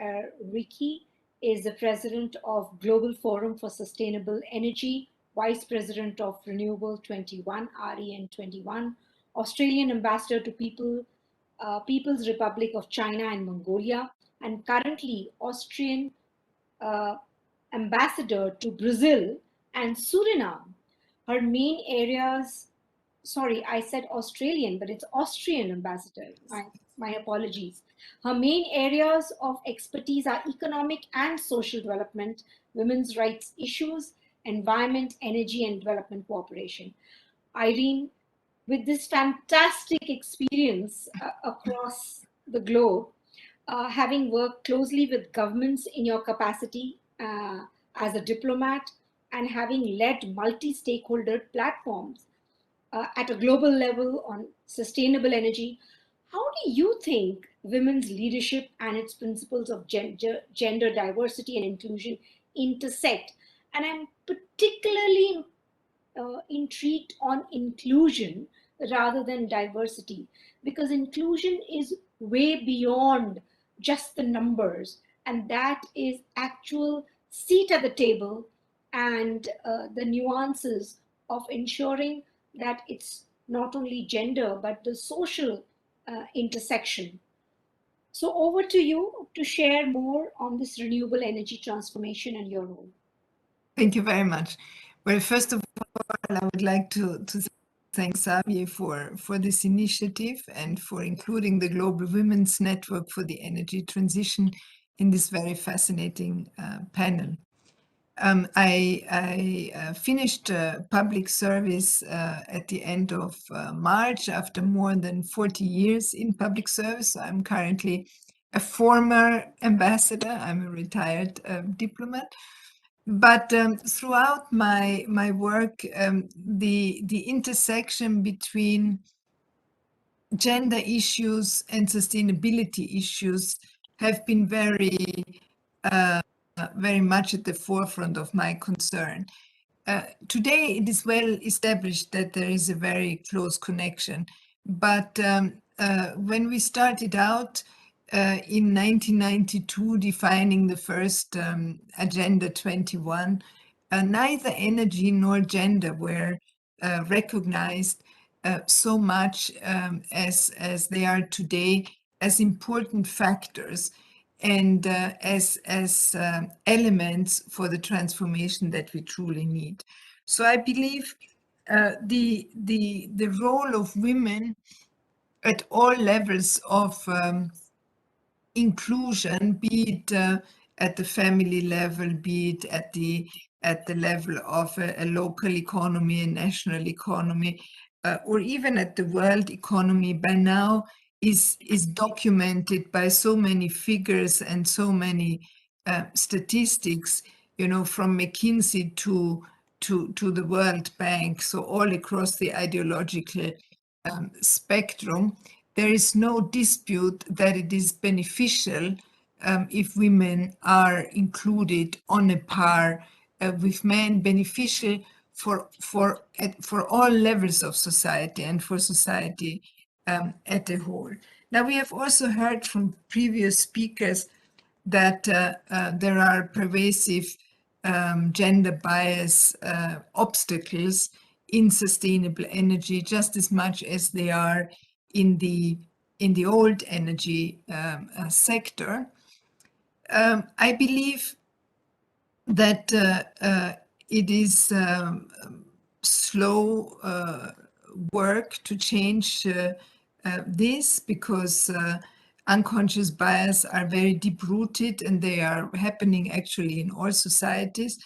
Ricky is the president of Global Forum for Sustainable Energy, vice president of Renewable 21, REN 21, Australian ambassador to People's Republic of China and Mongolia, and currently Austrian ambassador to Brazil and Suriname. Her main areas, sorry, I said Australian, but it's Austrian ambassador. My apologies. Her main areas of expertise are economic and social development, women's rights issues, environment, energy, and development cooperation. Irene, with this fantastic experience across the globe, having worked closely with governments in your capacity as a diplomat and having led multi-stakeholder platforms at a global level on sustainable energy, how do you think women's leadership and its principles of gender diversity and inclusion intersect? And I'm particularly intrigued on inclusion rather than diversity, because inclusion is way beyond just the numbers, and that is actual seat at the table and the nuances of ensuring that it's not only gender but the social intersection. So over to you to share more on this renewable energy transformation and your role. Thank you very much. Well, first of all, I would like to thank Xavier for this initiative and for including the Global Women's Network for the Energy Transition in this very fascinating panel. I finished public service at the end of March after more than 40 years in public service. I'm currently a former ambassador. I'm a retired diplomat. But throughout my work, the intersection between gender issues and sustainability issues have been very much at the forefront of my concern. Today, it is well established that there is a very close connection. But when we started out in 1992, defining the first Agenda 21, neither energy nor gender were recognized so much as they are today as important factors and as elements for the transformation that we truly need. So I believe the role of women at all levels of inclusion, be it at the family level, be it at the level of a local economy, a national economy, or even at the world economy, by now is documented by so many figures and so many statistics, from McKinsey to the World Bank, so all across the ideological spectrum. There is no dispute that it is beneficial if women are included on a par with men, beneficial for all levels of society and for society at a whole. Now, we have also heard from previous speakers that there are pervasive gender bias obstacles in sustainable energy, just as much as they are in the old energy sector. I believe that it is slow work to change this, because unconscious bias are very deep-rooted and they are happening actually in all societies.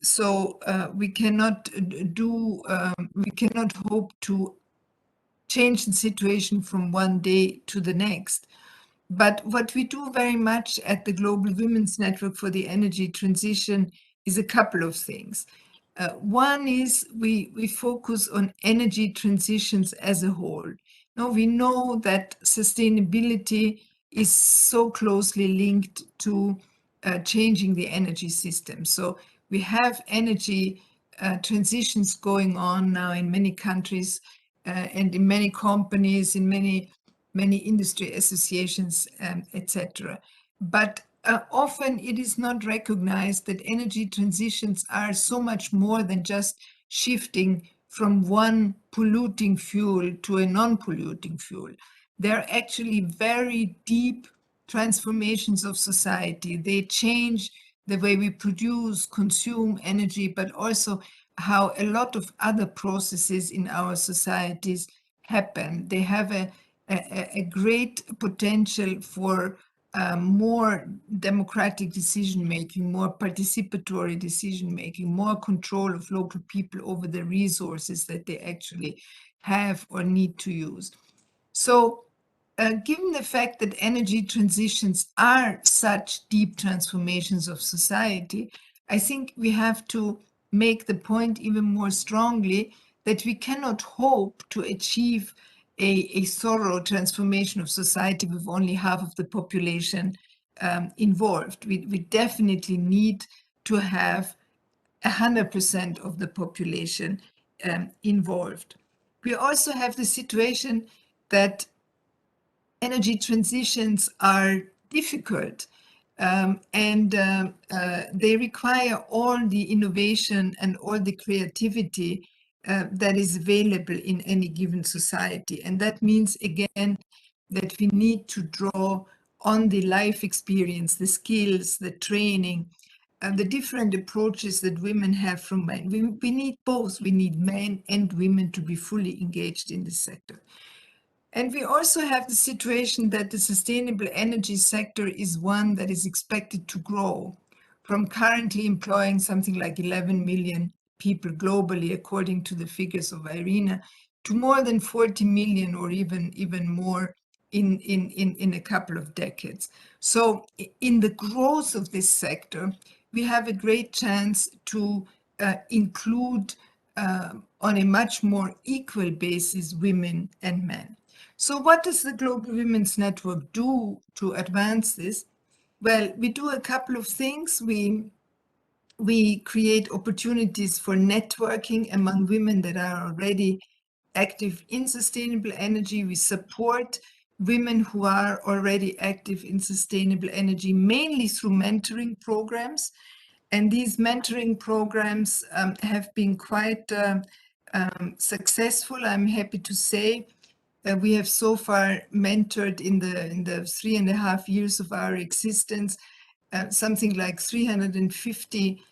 So we cannot hope to change the situation from one day to the next. But what we do very much at the Global Women's Network for the Energy Transition is a couple of things. One is we focus on energy transitions as a whole. Now, we know that sustainability is so closely linked to changing the energy system. So we have energy transitions going on now in many countries and in many companies, in many industry associations, etc. But often it is not recognized that energy transitions are so much more than just shifting from one polluting fuel to a non-polluting fuel. They're actually very deep transformations of society. They change the way we produce, consume energy, but also how a lot of other processes in our societies happen. They have a great potential for more democratic decision-making, more participatory decision-making, more control of local people over the resources that they actually have or need to use. So given the fact that energy transitions are such deep transformations of society, I think we have to make the point even more strongly that we cannot hope to achieve a thorough transformation of society with only half of the population involved. We definitely need to have 100% of the population involved. We also have the situation that energy transitions are difficult and they require all the innovation and all the creativity that is available in any given society. And that means, again, that we need to draw on the life experience, the skills, the training, the different approaches that women have from men. We need both. We need men and women to be fully engaged in this sector. And we also have the situation that the sustainable energy sector is one that is expected to grow from currently employing something like 11 million people globally, according to the figures of Irene, to more than 40 million or even more in a couple of decades. So in the growth of this sector, we have a great chance to include on a much more equal basis women and men. So what does the Global Women's Network do to advance this? Well, we do a couple of things. We create opportunities for networking among women that are already active in sustainable energy. We support women who are already active in sustainable energy, mainly through mentoring programs. And these mentoring programs have been quite successful, I'm happy to say. We have so far mentored in the 3.5 years of our existence something like 350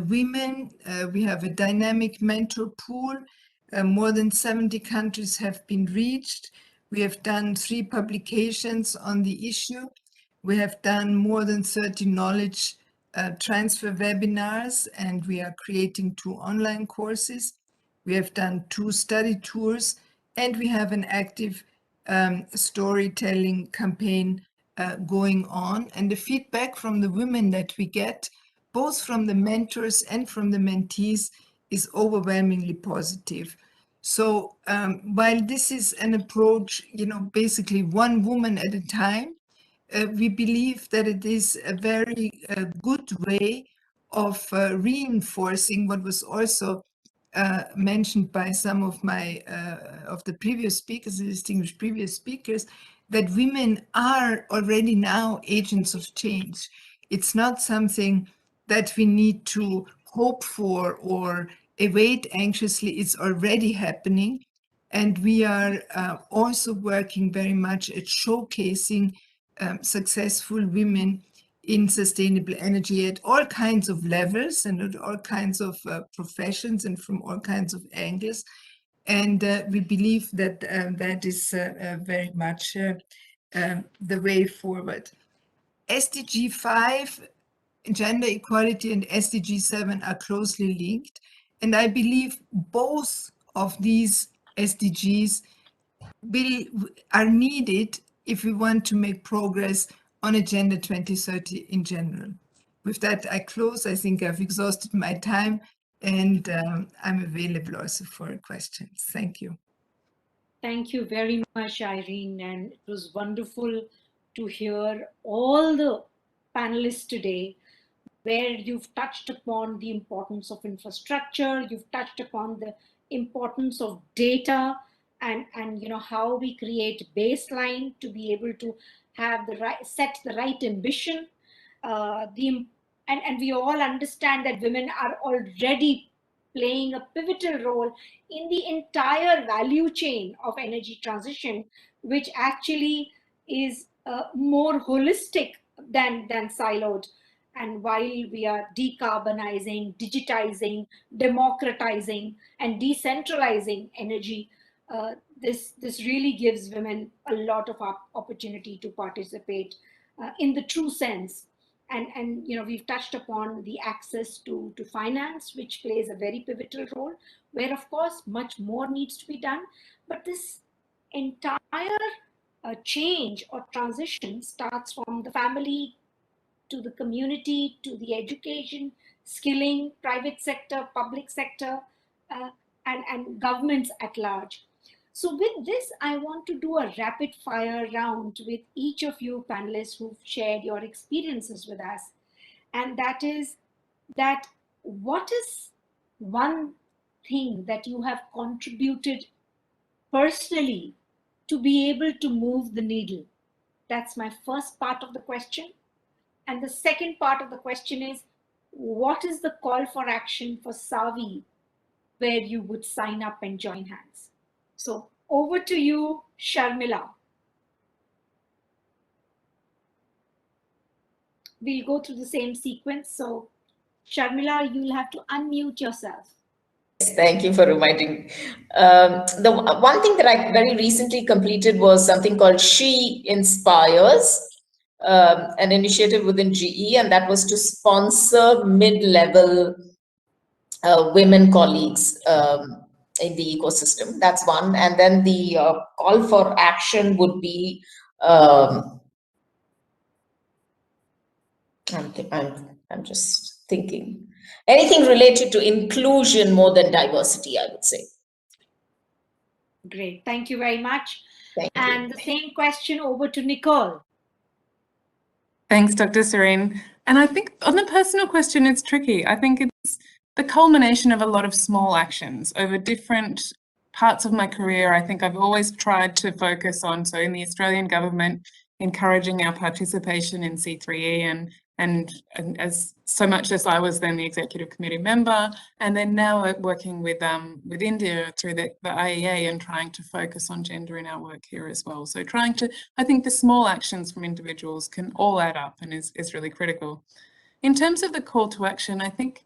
women. We have a dynamic mentor pool. More than 70 countries have been reached. We have done 3 publications on the issue. We have done more than 30 knowledge transfer webinars, and we are creating 2 online courses. We have done 2 study tours, and we have an active storytelling campaign going on. And the feedback from the women that we get, both from the mentors and from the mentees, is overwhelmingly positive. So while this is an approach, basically one woman at a time, we believe that it is a very good way of reinforcing what was also mentioned by some of the previous speakers, the distinguished previous speakers, that women are already now agents of change. It's not something that we need to hope for or await anxiously. It's already happening. And we are also working very much at showcasing successful women in sustainable energy at all kinds of levels and at all kinds of professions and from all kinds of angles. And we believe that that is very much the way forward. SDG 5, gender equality, and SDG 7 are closely linked. And I believe both of these SDGs are needed if we want to make progress on Agenda 2030 in general. With that, I close. I think I've exhausted my time, and I'm available also for questions. Thank you. Thank you very much, Irene. And it was wonderful to hear all the panelists today, where you've touched upon the importance of infrastructure, you've touched upon the importance of data, and you know how we create baseline to be able to have the right, set the right ambition. And we all understand that women are already playing a pivotal role in the entire value chain of energy transition, which actually is more holistic than siloed. And while we are decarbonizing, digitizing, democratizing, and decentralizing energy, this really gives women a lot of opportunity to participate in the true sense. And you know, we've touched upon the access to finance, which plays a very pivotal role, where of course much more needs to be done. But this entire change or transition starts from the family to the community, to the education, skilling, private sector, public sector, and governments at large. So with this, I want to do a rapid fire round with each of you panelists who've shared your experiences with us. And that is that what is one thing that you have contributed personally to be able to move the needle? That's my first part of the question. And the second part of the question is, what is the call for action for SAVI where you would sign up and join hands? So over to you, Sharmila. We'll go through the same sequence. So Sharmila, you'll have to unmute yourself. Thank you for reminding. The one thing that I very recently completed was something called She Inspires, an initiative within GE, and that was to sponsor mid-level women colleagues in the ecosystem. That's one. And then the call for action would be, I'm just thinking, anything related to inclusion more than diversity, I would say. Great, thank you very much. Thank you. And the same question over to Nicole. Thanks, Dr. Serene. And I think on the personal question, it's tricky. I think it's the culmination of a lot of small actions over different parts of my career. I think I've always tried to focus on, so in the Australian government, encouraging our participation in C3E and as so much as I was then the executive committee member, and then now working with India through the IEA and trying to focus on gender in our work here as well. So trying to, I think the small actions from individuals can all add up and is really critical. In terms of the call to action, I think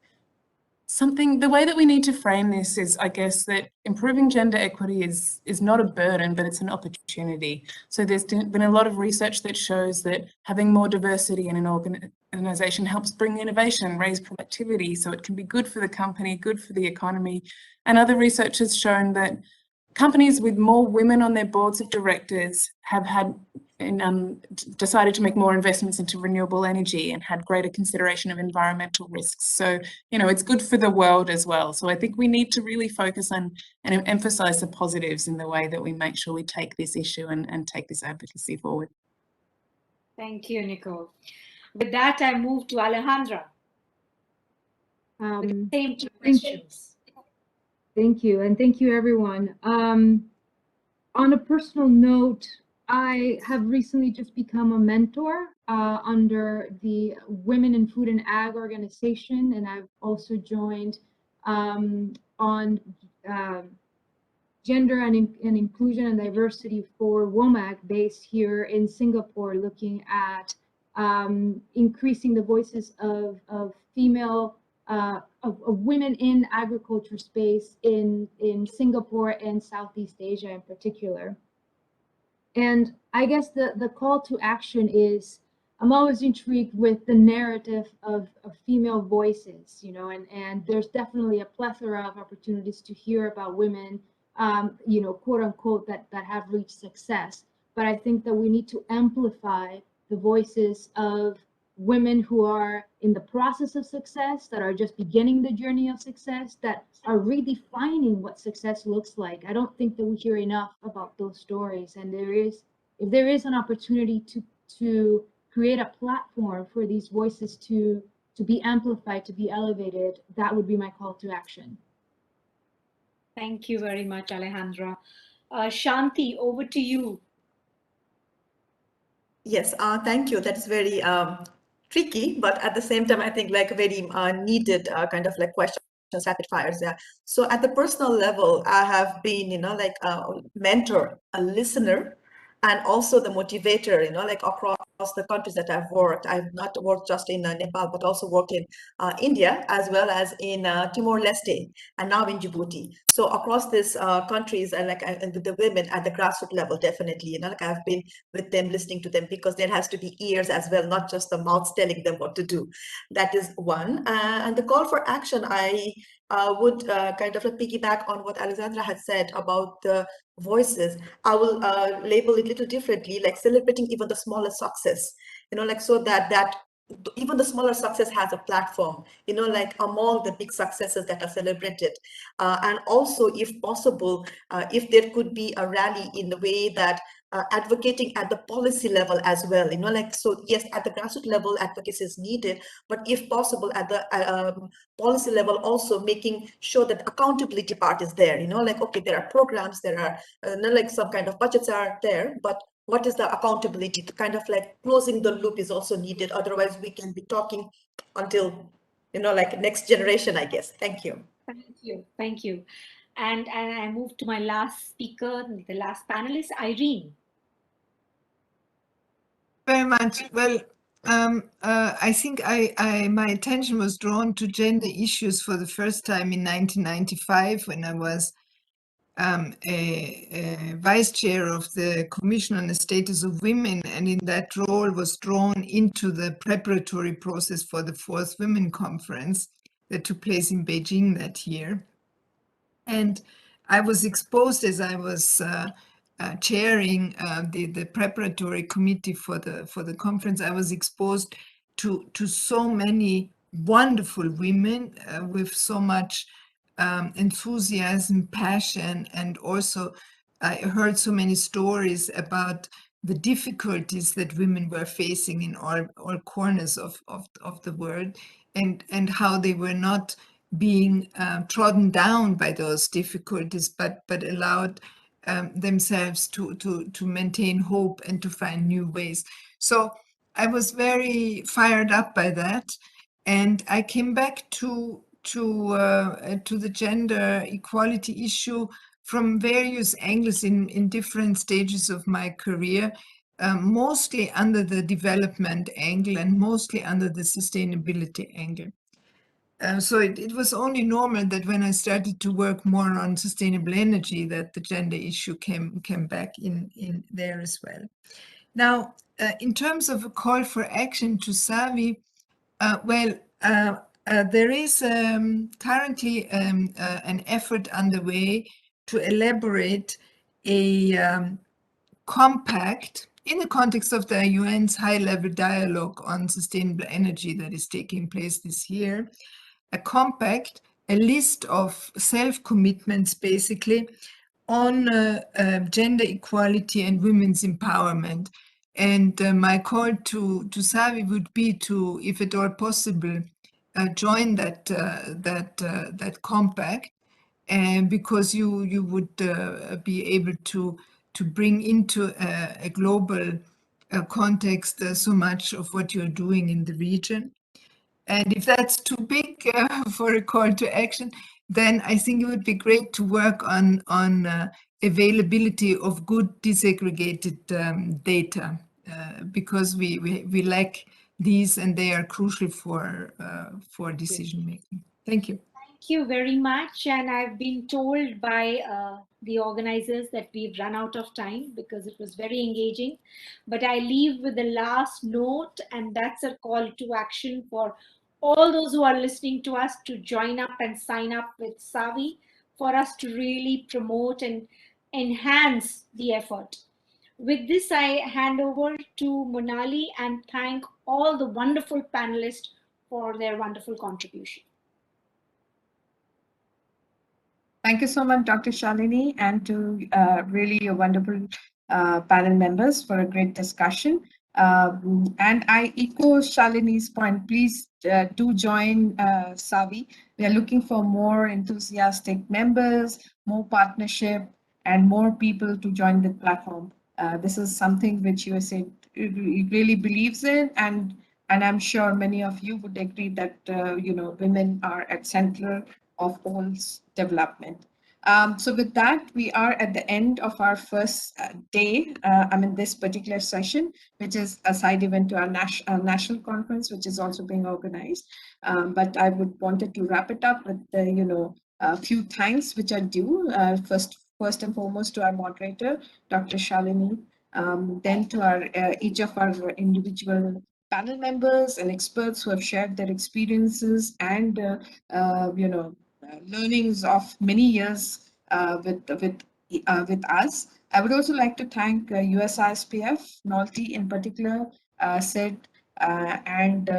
the way that we need to frame this is, I guess, that improving gender equity is not a burden, but it's an opportunity. So there's been a lot of research that shows that having more diversity in an organization helps bring innovation, raise productivity, so it can be good for the company, good for the economy. And other research has shown that companies with more women on their boards of directors have had decided to make more investments into renewable energy and had greater consideration of environmental risks. So, you know, it's good for the world as well. So I think we need to really focus on and emphasize the positives in the way that we make sure we take this issue and take this advocacy forward. Thank you, Nicole. With that, I move to Alejandra. With the same two questions. Thank you, and thank you, everyone. On a personal note, I have recently just become a mentor under the Women in Food and Ag organization, and I've also joined on gender and inclusion and diversity for WOMAG based here in Singapore, looking at increasing the voices of female, of women in agriculture space in Singapore and Southeast Asia in particular. And I guess the call to action is, I'm always intrigued with the narrative of female voices, you know, and there's definitely a plethora of opportunities to hear about women, you know, quote unquote, that have reached success. But I think that we need to amplify the voices of women who are in the process of success, that are just beginning the journey of success, that are redefining what success looks like. I don't think that we hear enough about those stories. And if there is an opportunity to create a platform for these voices to be amplified, to be elevated, that would be my call to action. Thank you very much, Alejandra. Shanti, over to you. Yes, thank you. That's very tricky, but at the same time, I think like a very needed kind of like questions, rapid fires. Yeah. So at the personal level, I have been, you know, like a mentor, a listener, and also the motivator, you know, like across the countries that I've worked. I've not worked just in Nepal, but also worked in India, as well as in Timor-Leste, and now in Djibouti. So across these countries, and like with the women at the grassroots level, definitely, you know, like I've been with them, listening to them, because there has to be ears as well, not just the mouths telling them what to do. That is one. And the call for action, I would kind of like piggyback on what Alexandra had said about the voices. I will label it a little differently, like celebrating even the smallest success, you know, like so that even the smaller success has a platform, you know, like among the big successes that are celebrated. And also, if possible, if there could be a rally in the way that advocating at the policy level as well, you know, like, so yes, at the grassroots level, advocacy is needed, but if possible, at the policy level, also making sure that accountability part is there, you know, like, okay, there are programs, there are like some kind of budgets are there, but what is the accountability? To kind of like closing the loop is also needed. Otherwise, we can be talking until, you know, like next generation, I guess. Thank you. Thank you. Thank you. And I move to my last speaker, the last panelist, Irene. Very much. Well, I think my attention was drawn to gender issues for the first time in 1995 when I was a vice chair of the Commission on the Status of Women, and in that role was drawn into the preparatory process for the 4th Women Conference that took place in Beijing that year. And I was exposed, as I was chairing the preparatory committee for the conference, I was exposed to so many wonderful women with so much enthusiasm, passion, and also I heard so many stories about the difficulties that women were facing in all corners of the world, and how they were not being trodden down by those difficulties, but allowed themselves to maintain hope and to find new ways. So I was very fired up by that, and I came back to the gender equality issue from various angles in different stages of my career, mostly under the development angle and mostly under the sustainability angle. So it was only normal that when I started to work more on sustainable energy, that the gender issue came back in there as well. Now, in terms of a call for action to Savi, there is currently an effort underway to elaborate a compact in the context of the UN's high-level dialogue on sustainable energy that is taking place this year. A compact, a list of self-commitments basically on gender equality and women's empowerment. And my call to Savi would be to, if at all possible, join that compact, and because you would be able to bring into a global context so much of what you're doing in the region. And if that's too big for a call to action, then I think it would be great to work on availability of good disaggregated data because we lack these, and they are crucial for decision making. Thank you. Thank you very much. And I've been told by the organizers that we've run out of time because it was very engaging. But I leave with the last note, and that's a call to action for all those who are listening to us to join up and sign up with Savi for us to really promote and enhance the effort. With this, I hand over to Monali and thank all the wonderful panelists for their wonderful contribution. Thank you so much, Dr. Shalini, and to really wonderful panel members for a great discussion. And I echo Shalini's point. Please do join Savi. We are looking for more enthusiastic members, more partnership, and more people to join the platform. This is something which USA really believes in, and I'm sure many of you would agree that women are at center of all development. So with that, we are at the end of our first day, this particular session, which is a side event to our national conference, which is also being organized. But I wanted to wrap it up with, a few thanks which are due. First and foremost to our moderator, Dr. Shalini, then to our each of our individual panel members and experts who have shared their experiences and learnings of many years with us. I would also like to thank USISPF, NOLTI in particular, SID, and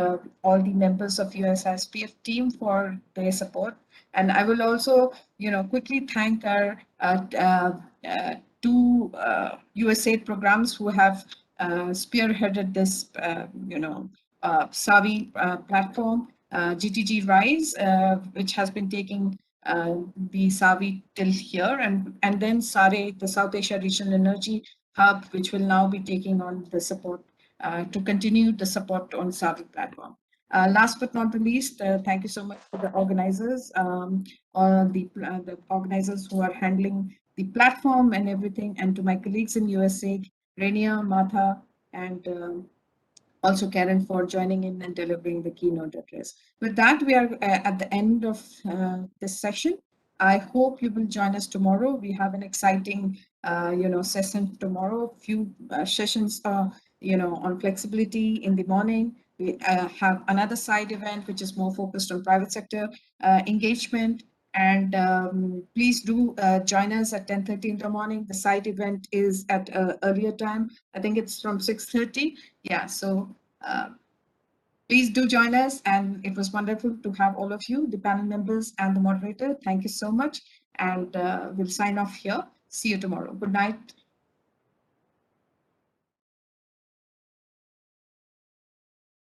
all the members of USISPF team for their support. And I will also, quickly thank our two USAID programs who have spearheaded this, Savi platform. GTG Rise, which has been taking the Savi till here, and then SARE, the South Asia Regional Energy Hub, which will now be taking on the support to continue the support on Savi platform. Last but not the least, thank you so much to the organizers, the organizers who are handling the platform and everything, and to my colleagues in USA, Rania, Martha, and also Karen for joining in and delivering the keynote address. With that, we are at the end of this session. I hope you will join us tomorrow. We have an exciting, session tomorrow. Few sessions, on flexibility in the morning. We have another side event which is more focused on private sector engagement. And please do join us at 10:30 in the morning. The side event is at an earlier time. I think it's from 6:30. Yeah, so please do join us. And it was wonderful to have all of you, the panel members and the moderator. Thank you so much. And we'll sign off here. See you tomorrow. Good night.